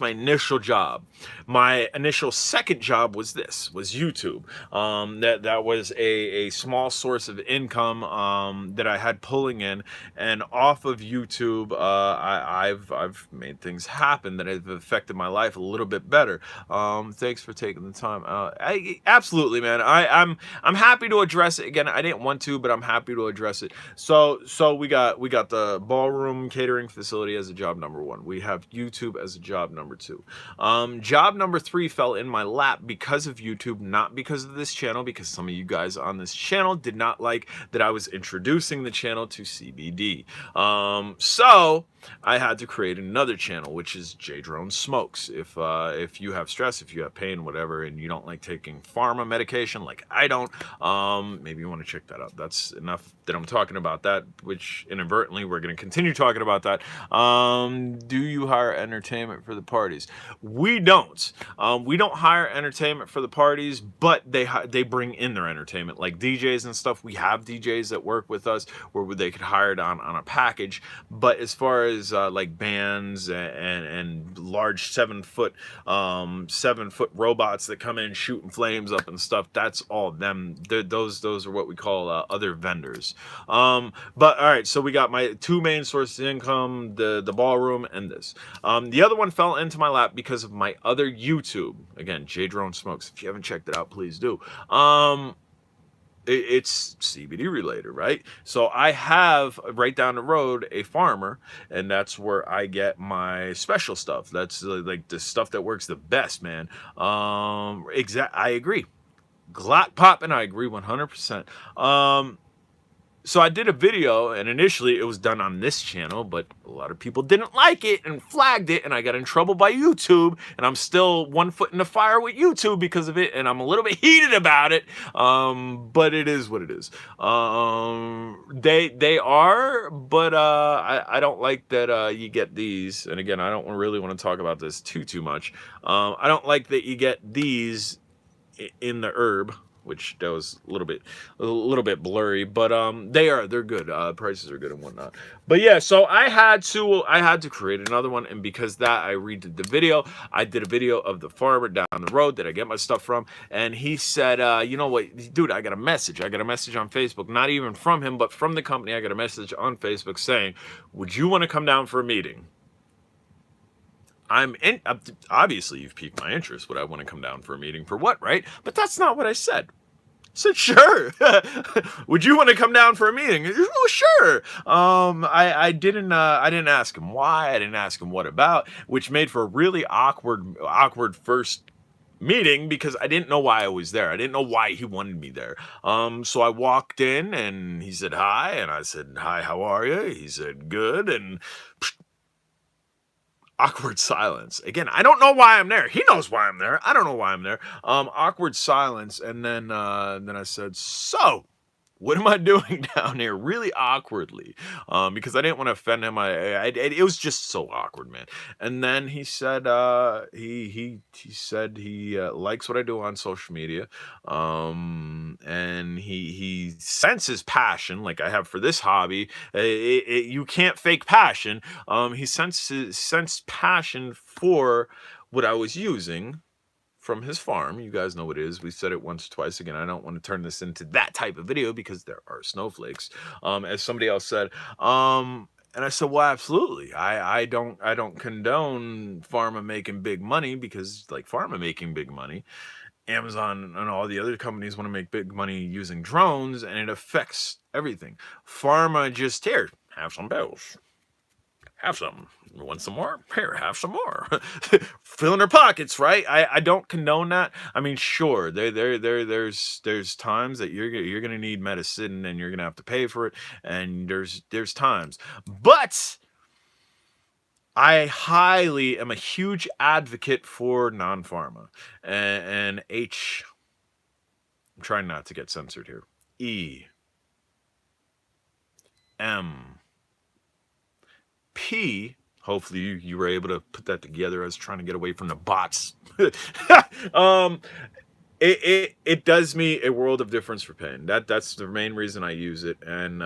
initial job. My initial second job was YouTube. That was a small source of income that I had pulling in, and off of YouTube, I've made things happen that have affected my life a little bit better. Thanks for taking the time. Absolutely, man. I'm happy to address it again. I didn't want to, but I'm happy to address it. So we got the ballroom catering facility as a job number 1. We have YouTube as a job number 2. Job number 3 fell in my lap because of YouTube, not because of this channel, because some of you guys on this channel did not like that I was introducing the channel to CBD. So I had to create another channel, which is J Drone Smokes. If you have stress, if you have pain, whatever, and you don't like taking pharma medication like I don't, maybe you want to check that out. That's enough that I'm talking about that, which inadvertently we're going to continue talking about that. Do you hire entertainment for the parties? We don't. We don't hire entertainment for the parties, but they bring in their entertainment, like DJs and stuff. We have DJs that work with us where they could hire it on a package. But as far as like bands and large 7-foot robots that come in shooting flames up and stuff, that's all them. Those are what we call other vendors. But all right, so we got my 2 main sources of income, the ballroom and this. The other one fell into my lap because of my other YouTube. Again, J Drone Smokes. If you haven't checked it out, please do. It's CBD related, right? So I have right down the road a farmer, and that's where I get my special stuff. That's like the stuff that works the best, man. I agree. Glock popping, I agree 100%. So I did a video, and initially it was done on this channel, but a lot of people didn't like it and flagged it, and I got in trouble by YouTube, and I'm still one foot in the fire with YouTube because of it, and I'm a little bit heated about it. But it is what it is. They are, but I don't like that you get these. And again, I don't really want to talk about this too much. I don't like that you get these in the herb, which that was a little bit blurry, but they're good. Prices are good and whatnot. But yeah, so I had to create another one, and because that I redid the video. I did a video of the farmer down the road that I get my stuff from, and he said, you know what, dude, I got a message on Facebook, not even from him, but from the company. I got a message on Facebook saying, would you want to come down for a meeting? I'm in. Obviously, you've piqued my interest. Would I want to come down for a meeting for what, right? But that's not what I said. I said, sure. Would you want to come down for a meeting? Oh, sure. I didn't ask him why. I didn't ask him what about, which made for a really awkward first meeting because I didn't know why I was there. I didn't know why he wanted me there. So I walked in and he said hi, and I said, hi, how are you? He said, good, and awkward silence. Again, I don't know why I'm there. He knows why I'm there. I don't know why I'm there. Awkward silence, and then I said, so what am I doing down here? Really awkwardly, because I didn't want to offend him. It was just so awkward, man. And then he said, he said he likes what I do on social media, and he senses passion like I have for this hobby. You can't fake passion. He sensed passion for what I was using from his farm. You guys know what it is. We've said it once or twice. Again, I don't want to turn this into that type of video because there are snowflakes, as somebody else said. And I said, well, absolutely. I don't condone pharma making big money, because like pharma making big money, Amazon and all the other companies want to make big money using drones, and it affects everything. Pharma just, here, have some pills. Have some. Want some more? Here, have some more. Fill in their pockets, right? I don't condone that. I mean, sure, there's times that you're gonna need medicine and you're gonna have to pay for it, and there's times. But I highly am a huge advocate for non-pharma. And H, I'm trying not to get censored here. E, M, P, hopefully you were able to put that together. I was trying to get away from the bots. It does me a world of difference for pain. That's the main reason I use it. And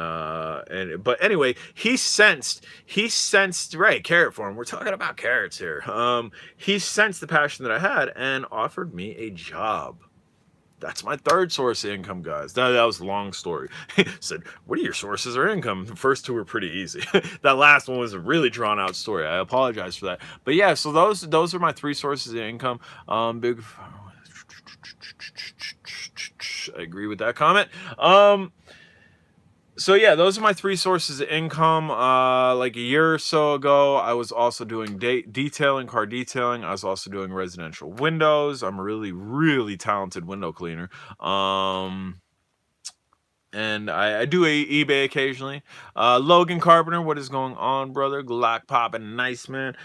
but anyway, he sensed right, carrot farm. We're talking about carrots here. He sensed the passion that I had and offered me a job. That's my third source of income, guys. That was a long story. Said, what are your sources of income? The first two were pretty easy. That last one was a really drawn out story. I apologize for that. But yeah, so those are my three sources of income. Big, I agree with that comment. So yeah, those are my three sources of income. Like a year or so ago, I was also doing car detailing. I was also doing residential windows. I'm a really talented window cleaner. And I do eBay occasionally. Logan Carpenter, what is going on, brother? Glock popping, nice, man.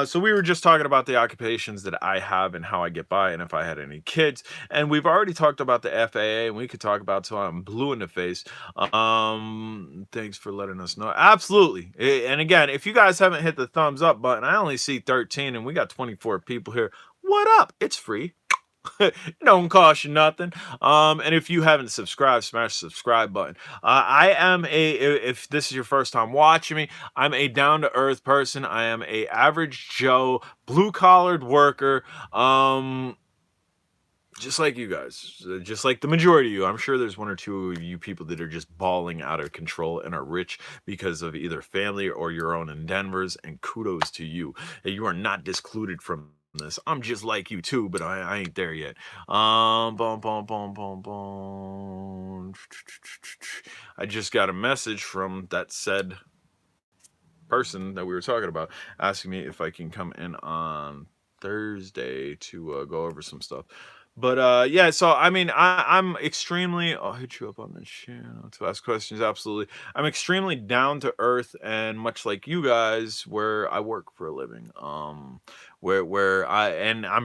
So we were just talking about the occupations that I have and how I get by, and if I had any kids. And we've already talked about the FAA, and we could talk about till I'm blue in the face. Thanks for letting us know. Absolutely. And again, if you guys haven't hit the thumbs up button, I only see 13, and we got 24 people here. What up? It's free. It don't cost you nothing. And if you haven't subscribed, smash the subscribe button. If this is your first time watching me, I'm a down-to-earth person. I am a average Joe, blue-collared worker. Just like you guys, just like the majority of you. I'm sure there's one or two of you people that are just balling out of control and are rich because of either family or your own endeavors, and kudos to you. You are not discluded from this. I'm just like you too, but I ain't there yet. Boom. I just got a message from that said person that we were talking about, asking me if I can come in on Thursday to go over some stuff. Yeah, so I mean, I'm extremely. I'll hit you up on this channel to ask questions. Absolutely, I'm extremely down to earth, and much like you guys, where I work for a living, I'm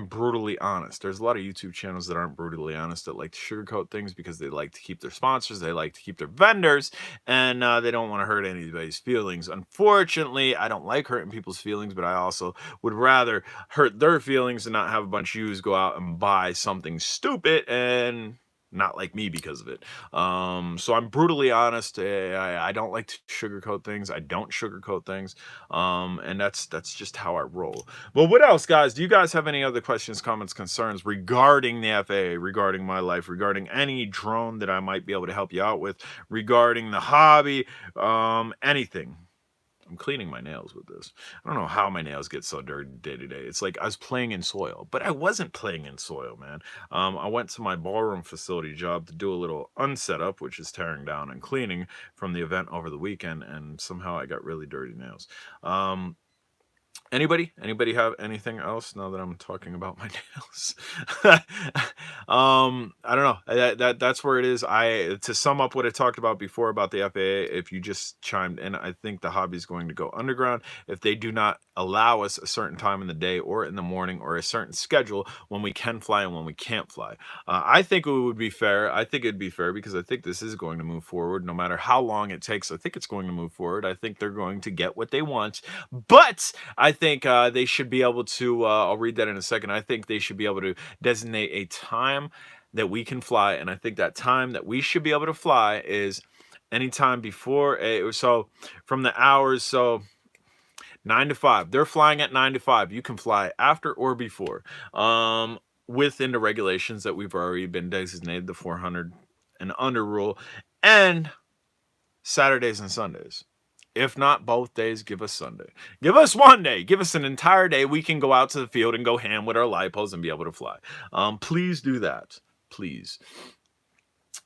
brutally honest. There's a lot of YouTube channels that aren't brutally honest, that like to sugarcoat things because they like to keep their sponsors, they like to keep their vendors, and they don't want to hurt anybody's feelings. Unfortunately, I don't like hurting people's feelings, but I also would rather hurt their feelings and not have a bunch of yous go out and buy something stupid and not like me because of it. So I'm brutally honest. I don't like to sugarcoat things. I don't sugarcoat things. And that's just how I roll. Well, what else, guys? Do you guys have any other questions, comments, concerns regarding the FAA, regarding my life, regarding any drone that I might be able to help you out with, regarding the hobby, anything? I'm cleaning my nails with this. I don't know how my nails get so dirty day to day. It's like I was playing in soil, but I wasn't playing in soil, man. I went to my ballroom facility job to do a little unsetup, which is tearing down and cleaning from the event over the weekend, and somehow I got really dirty nails. Anybody have anything else now that I'm talking about my nails? I don't know. That's where it is. To sum up what I talked about before about the FAA, if you just chimed in, I think the hobby is going to go underground if they do not allow us a certain time in the day or in the morning or a certain schedule when we can fly and when we can't fly. I think it would be fair. I think it'd be fair because I think this is going to move forward no matter how long it takes. I think it's going to move forward. I think they're going to get what they want, but I think they should be able to, I'll read that in a second. I think they should be able to designate a time that we can fly. And I think that time that we should be able to fly is anytime before, so from the hours, so 9 to 5. They're flying at 9 to 5. You can fly after or before. Within the regulations that we've already been designated, the 400 and under rule, and Saturdays and Sundays. If not both days, give us Sunday. Give us one day. Give us an entire day. We can go out to the field and go ham with our lipos and be able to fly. Please do that. Please.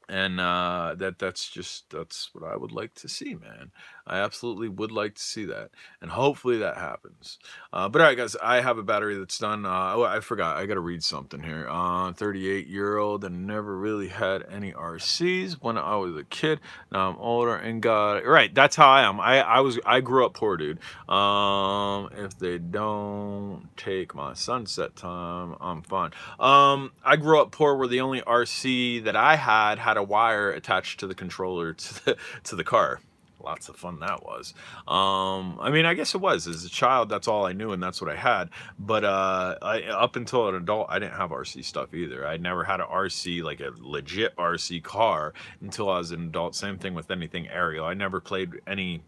And that's what I would like to see, man. I absolutely would like to see that, and hopefully that happens. But all right, guys, I have a battery that's done. Oh, I forgot. I gotta read something here. 38-year-old and never really had any RCs when I was a kid. Now I'm older and got it. Right. That's how I am. I grew up poor, dude. If they don't take my sunset time, I'm fine. I grew up poor, where the only RC that I had a wire attached to the controller to the car. Lots of fun that was. I mean, I guess it was. As a child, that's all I knew, and that's what I had. But up until an adult, I didn't have RC stuff either. I never had an RC, like a legit RC car, until I was an adult. Same thing with anything aerial. I never played any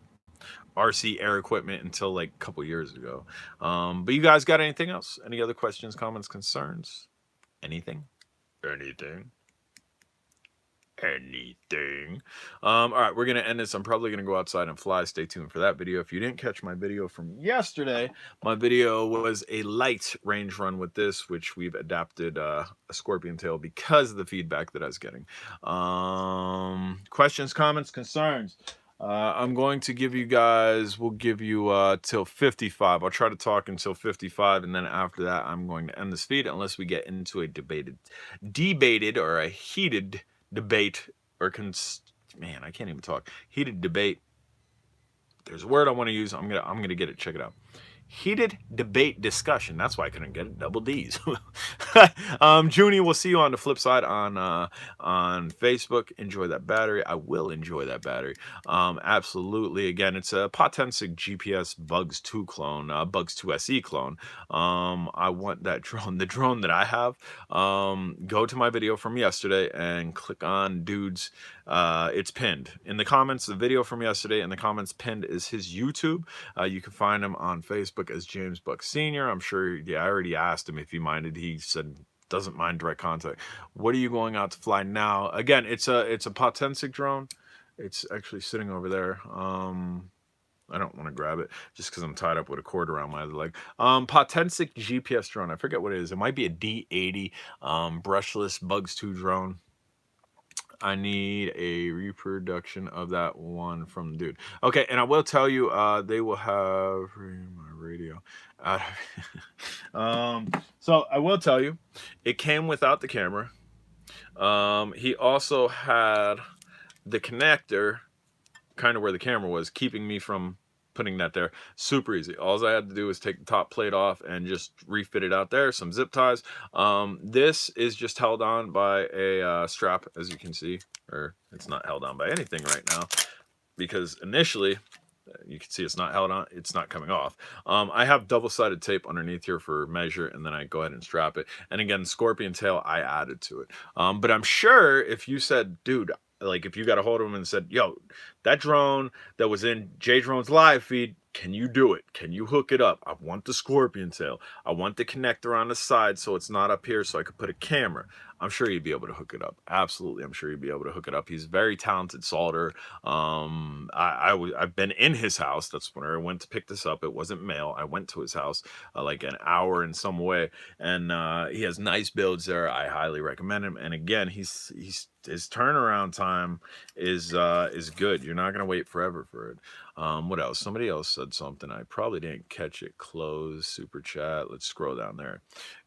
RC air equipment until like a couple years ago. But you guys got anything else? Any other questions, comments, concerns? Anything? Anything? Anything. All right, we're gonna end this. I'm probably gonna go outside and fly. Stay tuned for that video. If you didn't catch my video from yesterday, my video was a light range run with this, which we've adapted a scorpion tail because of the feedback that I was getting. Questions, comments, concerns? I'm going to give you guys, we'll give you till 55. I'll try to talk until 55, and then after that I'm going to end this feed unless we get into a debated or a heated debate, or man, I can't even talk. Heated debate. There's a word I want to use. I'm gonna get it. Check it out. Heated debate discussion. That's why I couldn't get it. Double D's. Junie, we'll see you on the flip side on Facebook. Enjoy that battery. I will enjoy that battery. Absolutely. Again, it's a Potensic GPS Bugs 2 clone, Bugs 2 SE clone. I want that drone, the drone that I have. Go to my video from yesterday and click on dude's. It's pinned in the comments. The video from yesterday in the comments pinned is his YouTube. You can find him on Facebook as James Buck Sr. I'm sure, yeah, I already asked him if he minded. He said doesn't mind direct contact. What are you going out to fly now? Again, it's a Potensic drone. It's actually sitting over there. I don't want to grab it just because I'm tied up with a cord around my other leg. Potensic GPS drone. I forget what it is. It might be a D80 brushless Bugs 2 drone. I need a reproduction of that one from the dude. Okay, and I will tell you, they will have my radio. Uh, um, so I will tell you, it came without the camera. He also had the connector kind of where the camera was, keeping me from putting that there. Super easy. All I had to do was take the top plate off and just refit it out there. Some zip ties. This is just held on by a strap, as you can see, or it's not held on by anything right now because initially you can see it's not held on, it's not coming off. I have double-sided tape underneath here for measure, and then I go ahead and strap it. And again, scorpion tail I added to it. But I'm sure if you said, dude, like if you got a hold of him and said, yo, that drone that was in J Drone's live feed, can you do it? Can you hook it up? I want the scorpion tail. I want the connector on the side so it's not up here so I could put a camera. I'm sure he'd be able to hook it up. Absolutely, I'm sure he'd be able to hook it up. He's a very talented solder. I've been in his house. That's when I went to pick this up. It wasn't mail. I went to his house like an hour in some way, and he has nice builds there. I highly recommend him. And again, he's his turnaround time is good. You're not gonna wait forever for it. What else? Somebody else said something. I probably didn't catch it. Close super chat. Let's scroll down there.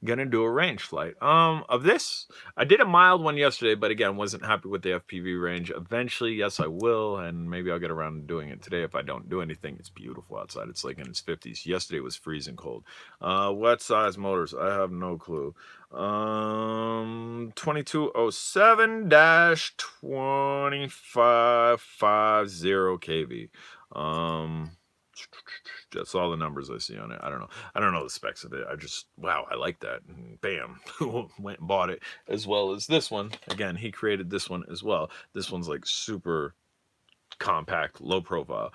Gonna do a range flight. Of this, I did a mild one yesterday, but again, wasn't happy with the FPV range. Eventually, yes, I will, and maybe I'll get around to doing it today if I don't do anything. It's beautiful outside. It's like in its 50s. Yesterday was freezing cold. What size motors? I have no clue. 2207-2550 kV. That's all the numbers I see on it. I don't know the specs of it. I just, wow, I like that. And bam, went and bought it. As well as this one. Again, he created this one as well. This one's like super compact, low profile.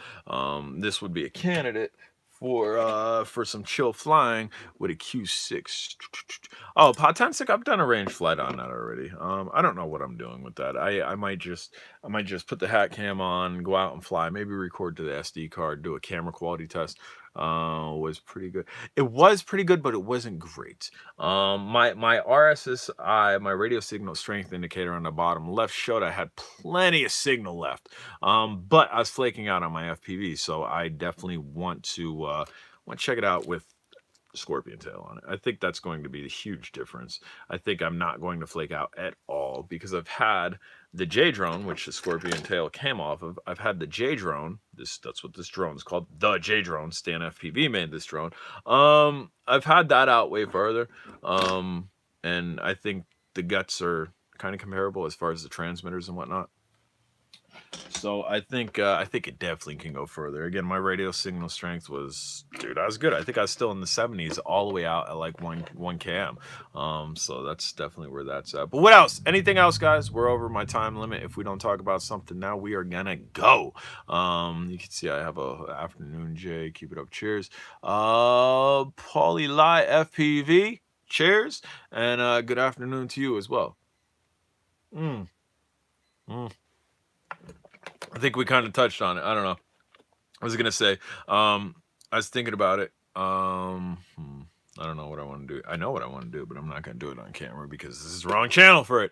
This would be a candidate for some chill flying with a Q6. Oh, Potensic, I've done a range flight on that already. I don't know what I'm doing with that. I might just put the hat cam on, go out and fly, maybe record to the SD card, do a camera quality test. Was pretty good. It was pretty good, but it wasn't great. My RSSI, my radio signal strength indicator on the bottom left showed I had plenty of signal left. But I was flaking out on my FPV, so I definitely want to check it out with scorpion tail on it. I think that's going to be the huge difference. I think I'm not going to flake out at all because I've had the J drone, which the scorpion tail came off of. I've had the J drone. That's what this drone is called, the J drone. Stan FPV made this drone. I've had that out way further, and I think the guts are kind of comparable as far as the transmitters and whatnot. So I think it definitely can go further. Again, my radio signal strength was, dude, I was good. I think I was still in the 70s all the way out at like 1 km. So that's definitely where that's at. But what else? Anything else, guys? We're over my time limit. If we don't talk about something now, we are gonna go. You can see I have a afternoon J. Keep it up. Cheers. Paulie Lie FPV. Cheers. And good afternoon to you as well. I think we kind of touched on it. I don't know. I was gonna say, I was thinking about it. I don't know what I want to do. I know what I want to do, but I'm not gonna do it on camera because this is the wrong channel for it.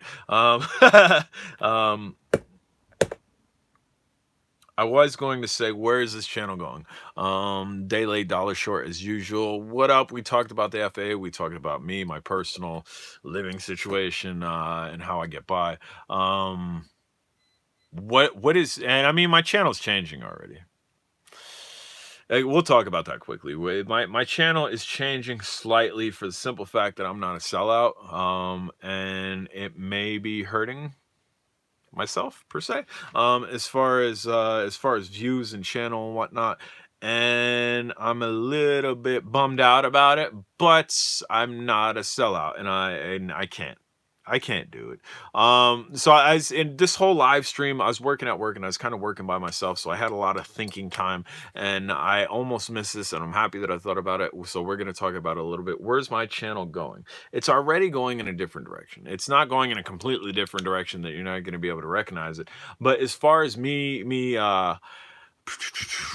I was going to say, where is this channel going? Day late, dollar short as usual. What up? We talked about the FAA. We talked about me, my personal living situation, and how I get by. What is, and I mean, my channel's changing already. We'll talk about that quickly. My channel is changing slightly for the simple fact that I'm not a sellout, and it may be hurting myself per se, as far as views and channel and whatnot. And I'm a little bit bummed out about it, but I'm not a sellout, and I can't do it. So I was in this whole live stream, I was working at work and I was kind of working by myself. So I had a lot of thinking time and I almost missed this, and I'm happy that I thought about it. So we're going to talk about it a little bit. Where's my channel going? It's already going in a different direction. It's not going in a completely different direction that you're not going to be able to recognize it. But as far as me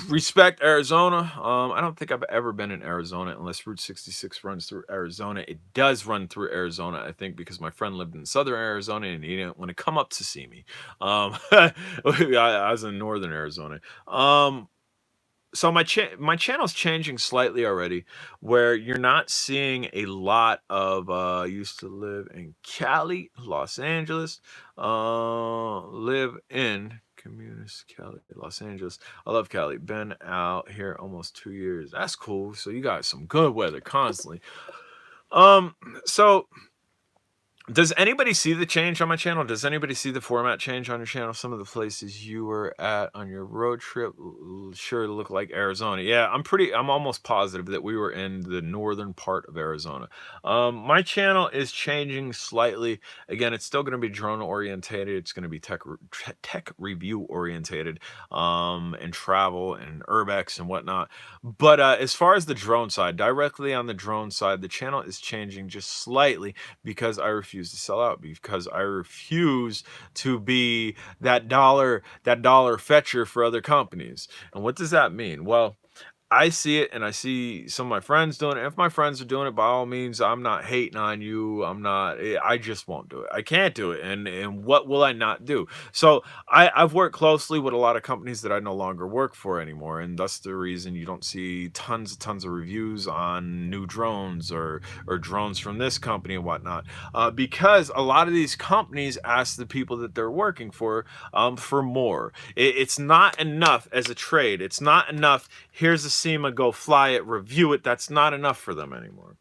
Respect Arizona. I don't think I've ever been in Arizona unless Route 66 runs through Arizona. It does run through Arizona, I think, because my friend lived in southern Arizona and he didn't want to come up to see me. I was in northern Arizona. So my channel's changing slightly already, where you're not seeing a lot of used to live in Cali, Los Angeles, live in Communis, Cali, Los Angeles. I love Cali. Been out here almost 2 years. That's cool. So you got some good weather constantly. Um, so does anybody see the change on my channel? Does anybody see the format change on your channel? Some of the places you were at on your road trip sure look like Arizona. Yeah, I'm almost positive that we were in the northern part of Arizona. My channel is changing slightly. Again, it's still going to be drone orientated. It's going to be tech review orientated, and travel and urbex and whatnot. But as far as the drone side, directly on the drone side, the channel is changing just slightly because I refuse to sell out, because I refuse to be that dollar fetcher for other companies. And what does that mean? Well, I see it and I see some of my friends doing it. If my friends are doing it, by all means, I'm not hating on you. I just won't do it. I can't do it. And what will I not do? So I've worked closely with a lot of companies that I no longer work for anymore. And that's the reason you don't see tons of reviews on new drones or drones from this company and whatnot. Because a lot of these companies ask the people that they're working for more. It's not enough as a trade. It's not enough. Here's a SEMA, go fly it, review it. That's not enough for them anymore.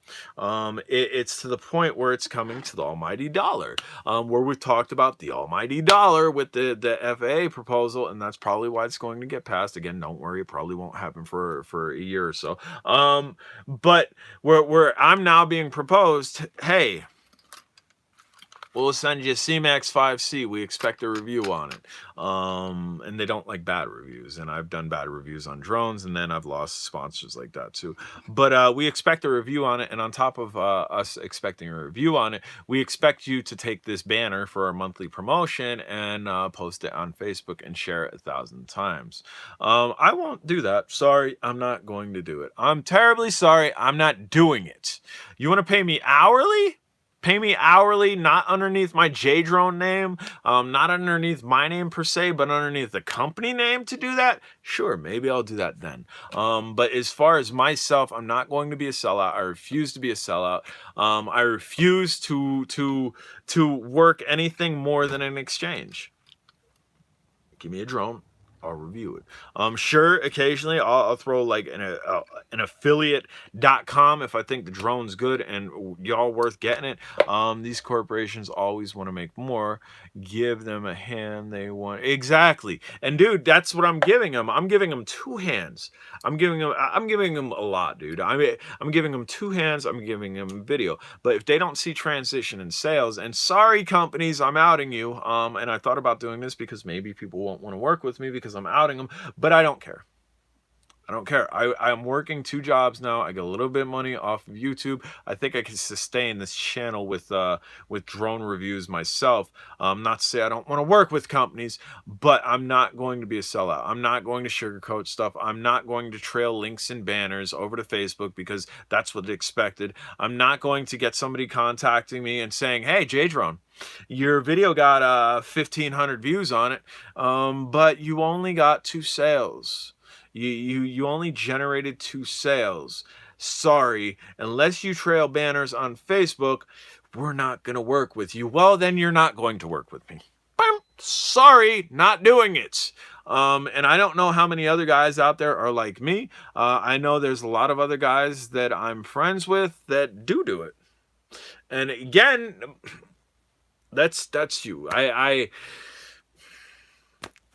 It's to the point where it's coming to the almighty dollar, where we've talked about the almighty dollar with the FAA proposal, and that's probably why it's going to get passed. Again, don't worry, it probably won't happen for a year or so. But where I'm now being proposed, hey, we'll send you CMAX 5C. We expect a review on it. And they don't like bad reviews. And I've done bad reviews on drones, and then I've lost sponsors like that too. But we expect a review on it. And on top of us expecting a review on it, we expect you to take this banner for our monthly promotion and post it on Facebook and share it 1,000 times. I won't do that. Sorry, I'm not going to do it. I'm terribly sorry. I'm not doing it. You want to pay me hourly? Pay me hourly, not underneath my J-Drone name, not underneath my name per se, but underneath the company name to do that? Sure, maybe I'll do that then. But as far as myself, I'm not going to be a sellout. I refuse to be a sellout. I refuse to work anything more than an exchange. Give me a drone, I'll review it. Sure, occasionally I'll throw like an affiliate.com if I think the drone's good and y'all worth getting it. These corporations always want to make more. Give them a hand, they want exactly. And dude, that's what I'm giving them. I'm giving them 2 hands. I'm giving them a lot, dude. I'm giving them 2 hands. I'm giving them video. But if they don't see transition in sales, and sorry companies, I'm outing you. And I thought about doing this because maybe people won't want to work with me because I'm outing them, but I don't care. I don't care. I'm working 2 jobs now. I get a little bit of money off of YouTube. I think I can sustain this channel with drone reviews myself. Not to say I don't want to work with companies, but I'm not going to be a sellout. I'm not going to sugarcoat stuff. I'm not going to trail links and banners over to Facebook because that's what they expected. I'm not going to get somebody contacting me and saying, "Hey, J-Drone, your video got 1,500 views on it, but you only got 2 sales. You only generated 2 sales. Sorry, unless you trail banners on Facebook, we're not going to work with you." Well, then you're not going to work with me. Sorry, not doing it. And I don't know how many other guys out there are like me. I know there's a lot of other guys that I'm friends with that do it. And again, that's you. I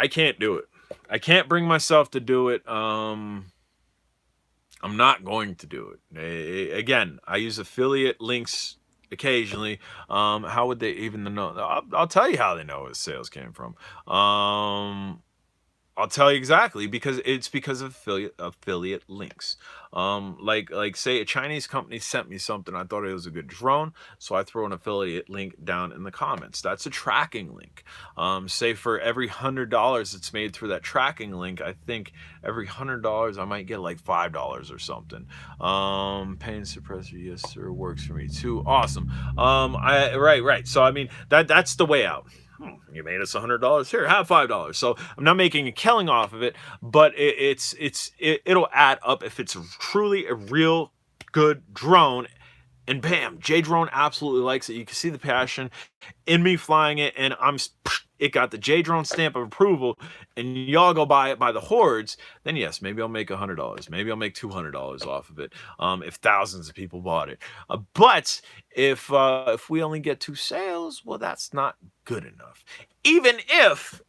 can't do it. I can't bring myself to do it. I'm not going to do it. Again, I use affiliate links occasionally. How would they even know? I'll tell you how they know where sales came from. I'll tell you exactly, because it's because of affiliate links. Like say a Chinese company sent me something, I thought it was a good drone, so I throw an affiliate link down in the comments. That's a tracking link. Say for every $100 that's made through that tracking link, I think every $100 I might get like $5 or something. Pain suppressor, yes sir, works for me too. Awesome. Right. So I mean that's the way out. You made us $100 here, have $5. So I'm not making a killing off of it, but it'll add up if it's truly a real good drone. And bam, J Drone absolutely likes it. You can see the passion in me flying it, and it got the J Drone stamp of approval, and y'all go buy it by the hordes. Then yes, maybe I'll make $100, maybe I'll make $200 off of it, if thousands of people bought it. But if we only get 2 sales, well, that's not good enough. Even if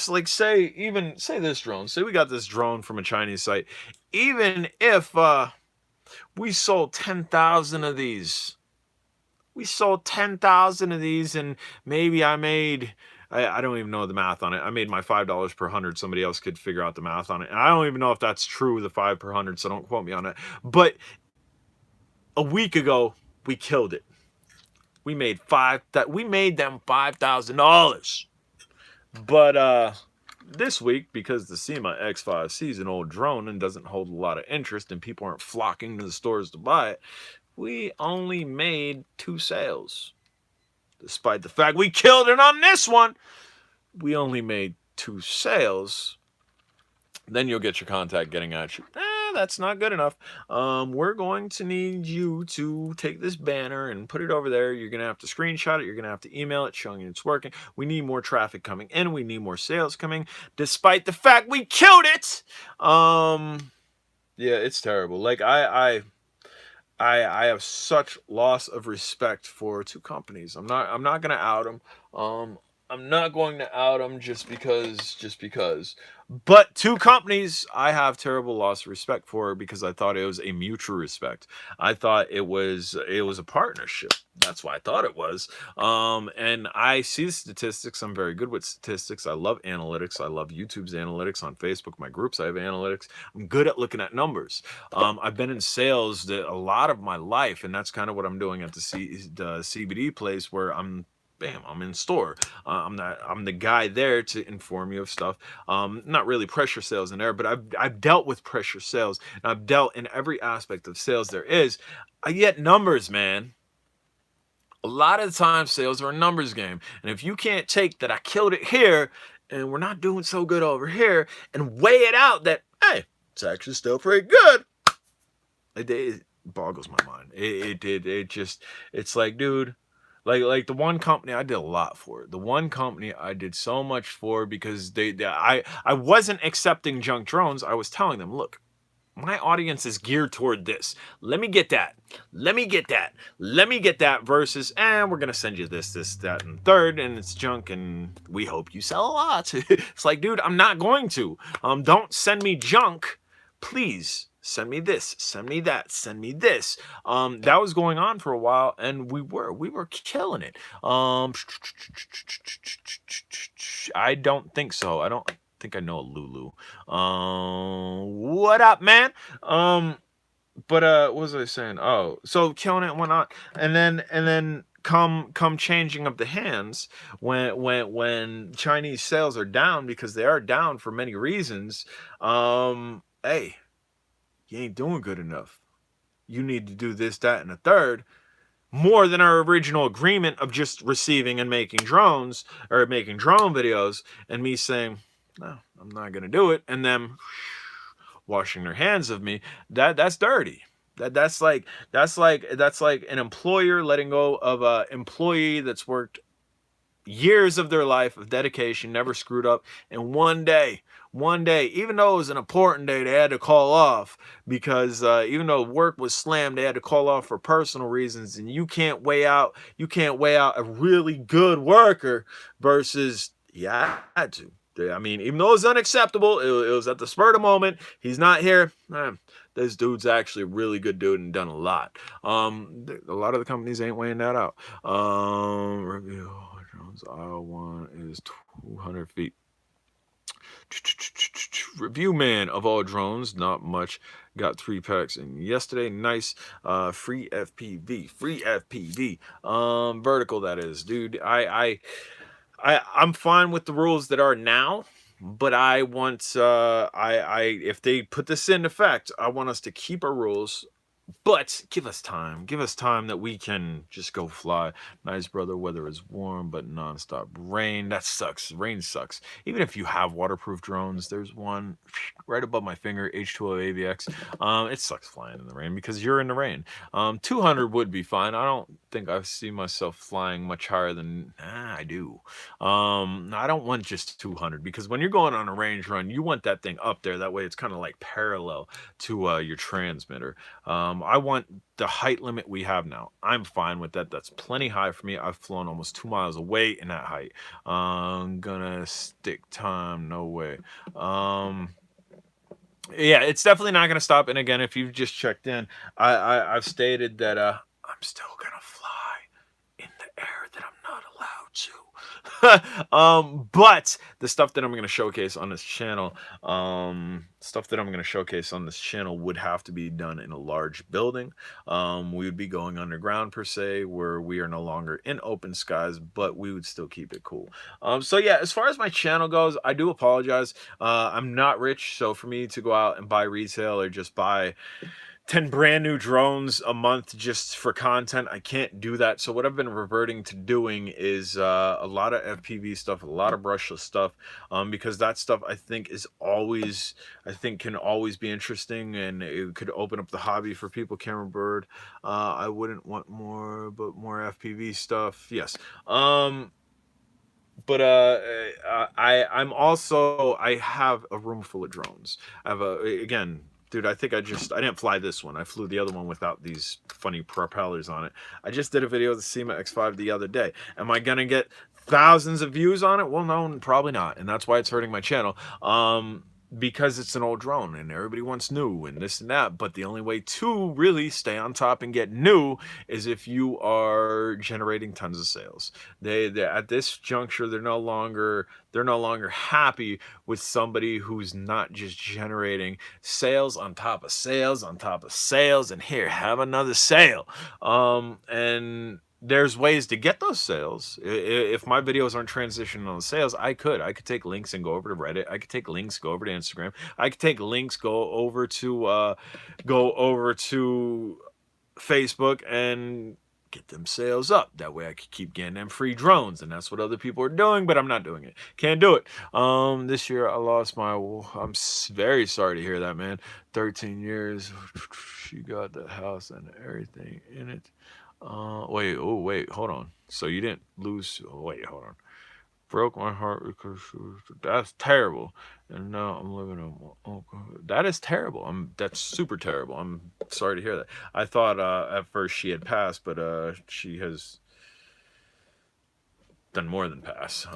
like say this drone, say we got this drone from a Chinese site, even if we sold 10,000 of these. We sold 10,000 of these, and maybe I made, I don't even know the math on it. I made my $5 per 100. Somebody else could figure out the math on it. And I don't even know if that's true, the 5 per 100, so don't quote me on it. But a week ago, we killed it. We made them $5,000. But this week, because the SEMA X5C is an old drone and doesn't hold a lot of interest and people aren't flocking to the stores to buy it, we only made 2 sales. Despite the fact we killed it on this one, we only made 2 sales. Then you'll get your contact getting at you. That's not good enough. We're going to need you to take this banner and put it over there. You're going to have to screenshot it. You're going to have to email it showing it's working. We need more traffic coming in. We need more sales coming, despite the fact we killed it. Yeah, it's terrible. Like I have such loss of respect for 2 companies. I'm not going to out them. I'm not going to out them just because. But 2 companies I have terrible loss of respect for because I thought it was a mutual respect. I thought it was a partnership. That's why I thought it was. And I see the statistics. I'm very good with statistics. I love analytics. I love YouTube's analytics. On Facebook, my groups, I have analytics. I'm good at looking at numbers. I've been in sales a lot of my life, and that's kind of what I'm doing at the CBD place where I'm in store. I'm the guy there to inform you of stuff. Not really pressure sales in there, but I've dealt with pressure sales, and I've dealt in every aspect of sales there is. I get numbers, man. A lot of the time, sales are a numbers game, and if you can't take that I killed it here, and we're not doing so good over here, and weigh it out that hey, it's actually still pretty good, it boggles my mind. It's like, dude. Like the one company I did a lot for. The one company I did so much for because I wasn't accepting junk drones. I was telling them, look, my audience is geared toward this. Let me get that. Let me get that. Let me get that versus, we're gonna send you this, that, and third, and it's junk, and we hope you sell a lot. It's like, dude, I'm not going to. Don't send me junk, please. Send me this, send me that, send me this. That was going on for a while, and we were killing it. I don't think so. I don't think I know a Lulu. What up, man? But what was I saying? Oh, so killing it and whatnot, and then come changing of the hands when Chinese sales are down, because they are down for many reasons. Hey, you ain't doing good enough. You need to do this, that, and a third, more than our original agreement of just receiving and making drones or making drone videos, and me saying, no, I'm not gonna do it, and them washing their hands of me. That's dirty. That's like an employer letting go of a employee that's worked years of their life of dedication, never screwed up, and one day, even though it was an important day, they had to call off because even though work was slammed, they had to call off for personal reasons. And you can't weigh out a really good worker versus, yeah, I had to. I mean, even though it was unacceptable, it was at the spur of the moment. He's not here. This dude's actually a really good dude and done a lot. A lot of the companies ain't weighing that out. Review drones I want is 200 feet. Review man of all drones, not much. Got 3 packs in yesterday. Nice. Free FPV. Free FPV. Vertical that is, dude. I'm fine with the rules that are now, but I want I if they put this in effect, I want us to keep our rules, but give us time. Give us time that we can just go fly. Nice, brother. Weather is warm, but nonstop rain. That sucks. Rain sucks. Even if you have waterproof drones, there's one right above my finger, H2O AVX. It sucks flying in the rain because you're in the rain. 200 would be fine. I don't think I see myself flying much higher than I do. I don't want just 200 because when you're going on a range run, you want that thing up there. That way, it's kind of like parallel to your transmitter. I want the height limit we have now. I'm fine with that. That's plenty high for me. I've flown almost 2 miles away in that height. I'm gonna stick time. No way. Yeah, it's definitely not gonna stop. And again, if you've just checked in, I've stated that I'm still gonna fly in the air that I'm not allowed to. But the stuff that I'm going to showcase on this channel, would have to be done in a large building. We would be going underground per se, where we are no longer in open skies, but we would still keep it cool. So yeah, as far as my channel goes, I do apologize. I'm not rich, so for me to go out and buy retail or just buy 10 brand new drones a month just for content, I can't do that. So what I've been reverting to doing is a lot of FPV stuff, a lot of brushless stuff, because that stuff I think can always be interesting, and it could open up the hobby for people. Camera bird, I wouldn't want more, but more FPV stuff. Yes. But I have a room full of drones. I have again, dude, I didn't fly this one. I flew the other one without these funny propellers on it. I just did a video of the SEMA X5 the other day. Am I gonna get thousands of views on it? Well, no, probably not, and that's why it's hurting my channel. Because it's an old drone and everybody wants new and this and that. But the only way to really stay on top and get new is if you are generating tons of sales. They at this juncture, they're no longer happy with somebody who's not just generating sales on top of sales on top of sales, and here, have another sale. And there's ways to get those sales. If my videos aren't transitioning on the sales, I could take links and go over to Reddit. I could take links, go over to Instagram. I could take links, go over to Facebook and get them sales up. That way I could keep getting them free drones, and that's what other people are doing, but I'm not doing it. Can't do it. This year I lost my, I'm very sorry to hear that, man. 13 years. She got the house and everything in it. Wait, hold on. So you didn't lose, wait, hold on. Broke my heart because that's terrible. And now I'm living on my uncle. That is terrible. That's super terrible. I'm sorry to hear that. I thought at first she had passed, but she has done more than pass.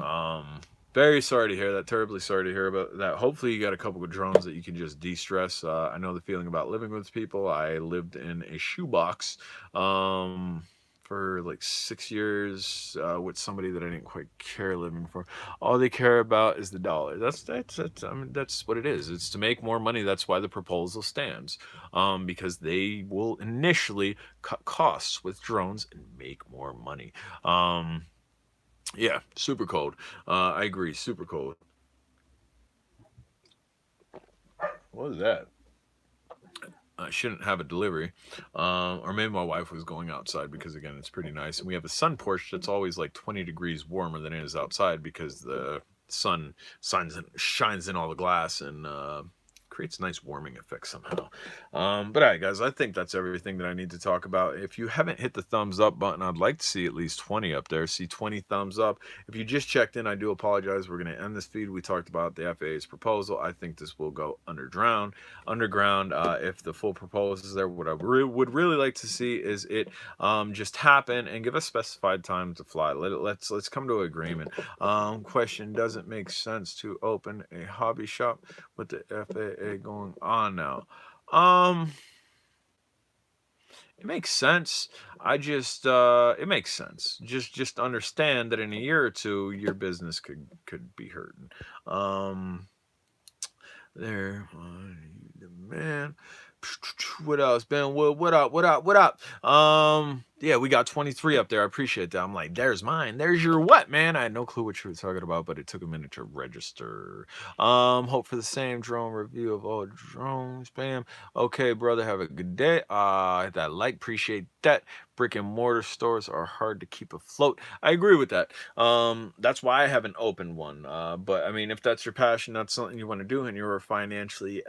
Very sorry to hear that. Terribly sorry to hear about that. Hopefully you got a couple of drones that you can just de-stress. I know the feeling about living with people. I lived in a shoebox for like 6 years with somebody that I didn't quite care living for. All they care about is the dollar. That's what it is. It's to make more money. That's why the proposal stands, because they will initially cut costs with drones and make more money. Yeah, super cold. I agree, super cold. What was that? I shouldn't have a delivery. Or maybe my wife was going outside because, again, it's pretty nice. And we have a sun porch that's always like 20 degrees warmer than it is outside because the sun shines in all the glass and creates a nice warming effect somehow. But all right, guys, I think that's everything that I need to talk about. If you haven't hit the thumbs up button, I'd like to see at least 20 up there. See 20 thumbs up. If you just checked in, I do apologize. We're going to end this feed. We talked about the FAA's proposal. I think this will go underground. If the full proposal is there, what I would really like to see is it just happen and give us specified time to fly. Let's come to an agreement. Question: does it make sense to open a hobby shop with the FAA going on now? It makes sense. I just it makes sense. Just understand that in a year or two your business could be hurting. Um there the man. What else? Ben Wood, what up? What up? What up? Yeah, we got 23 up there. I appreciate that. I'm like, there's mine. There's your what, man? I had no clue what you were talking about, but it took a minute to register. Hope for the same drone review of all drones. Bam. Okay, brother. Have a good day. Hit that like, appreciate that. Brick and mortar stores are hard to keep afloat. I agree with that. That's why I haven't opened one. But I mean, if that's your passion, that's something you want to do, and you're financially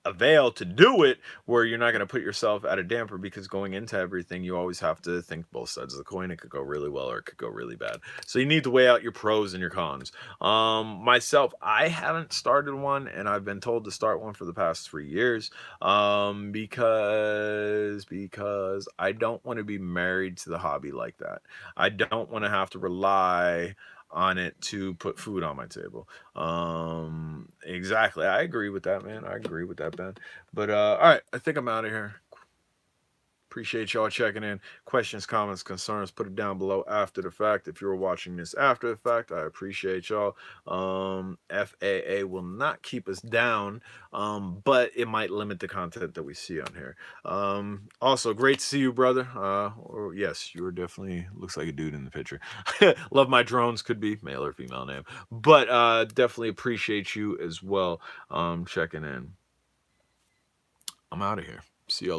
avail to do it, where you're not going to put yourself at a damper, because going into everything you always have to think both sides of the coin. It could go really well or it could go really bad, so you need to weigh out your pros and your cons. Myself, I haven't started one, and I've been told to start one for the past 3 years, because I don't want to be married to the hobby like that. I don't want to have to rely on it to put food on my table. Exactly. I agree with that, man. I agree with that, Ben. But all right, I think I'm out of here. Appreciate y'all checking in. Questions, comments, concerns, put it down below after the fact. If you're watching this after the fact, I appreciate y'all. FAA will not keep us down, but it might limit the content that we see on here. Also, great to see you, brother. Or yes, you are definitely looks like a dude in the picture. Love my drones, could be male or female name, but definitely appreciate you as well. Checking in. I'm out of here. See y'all later.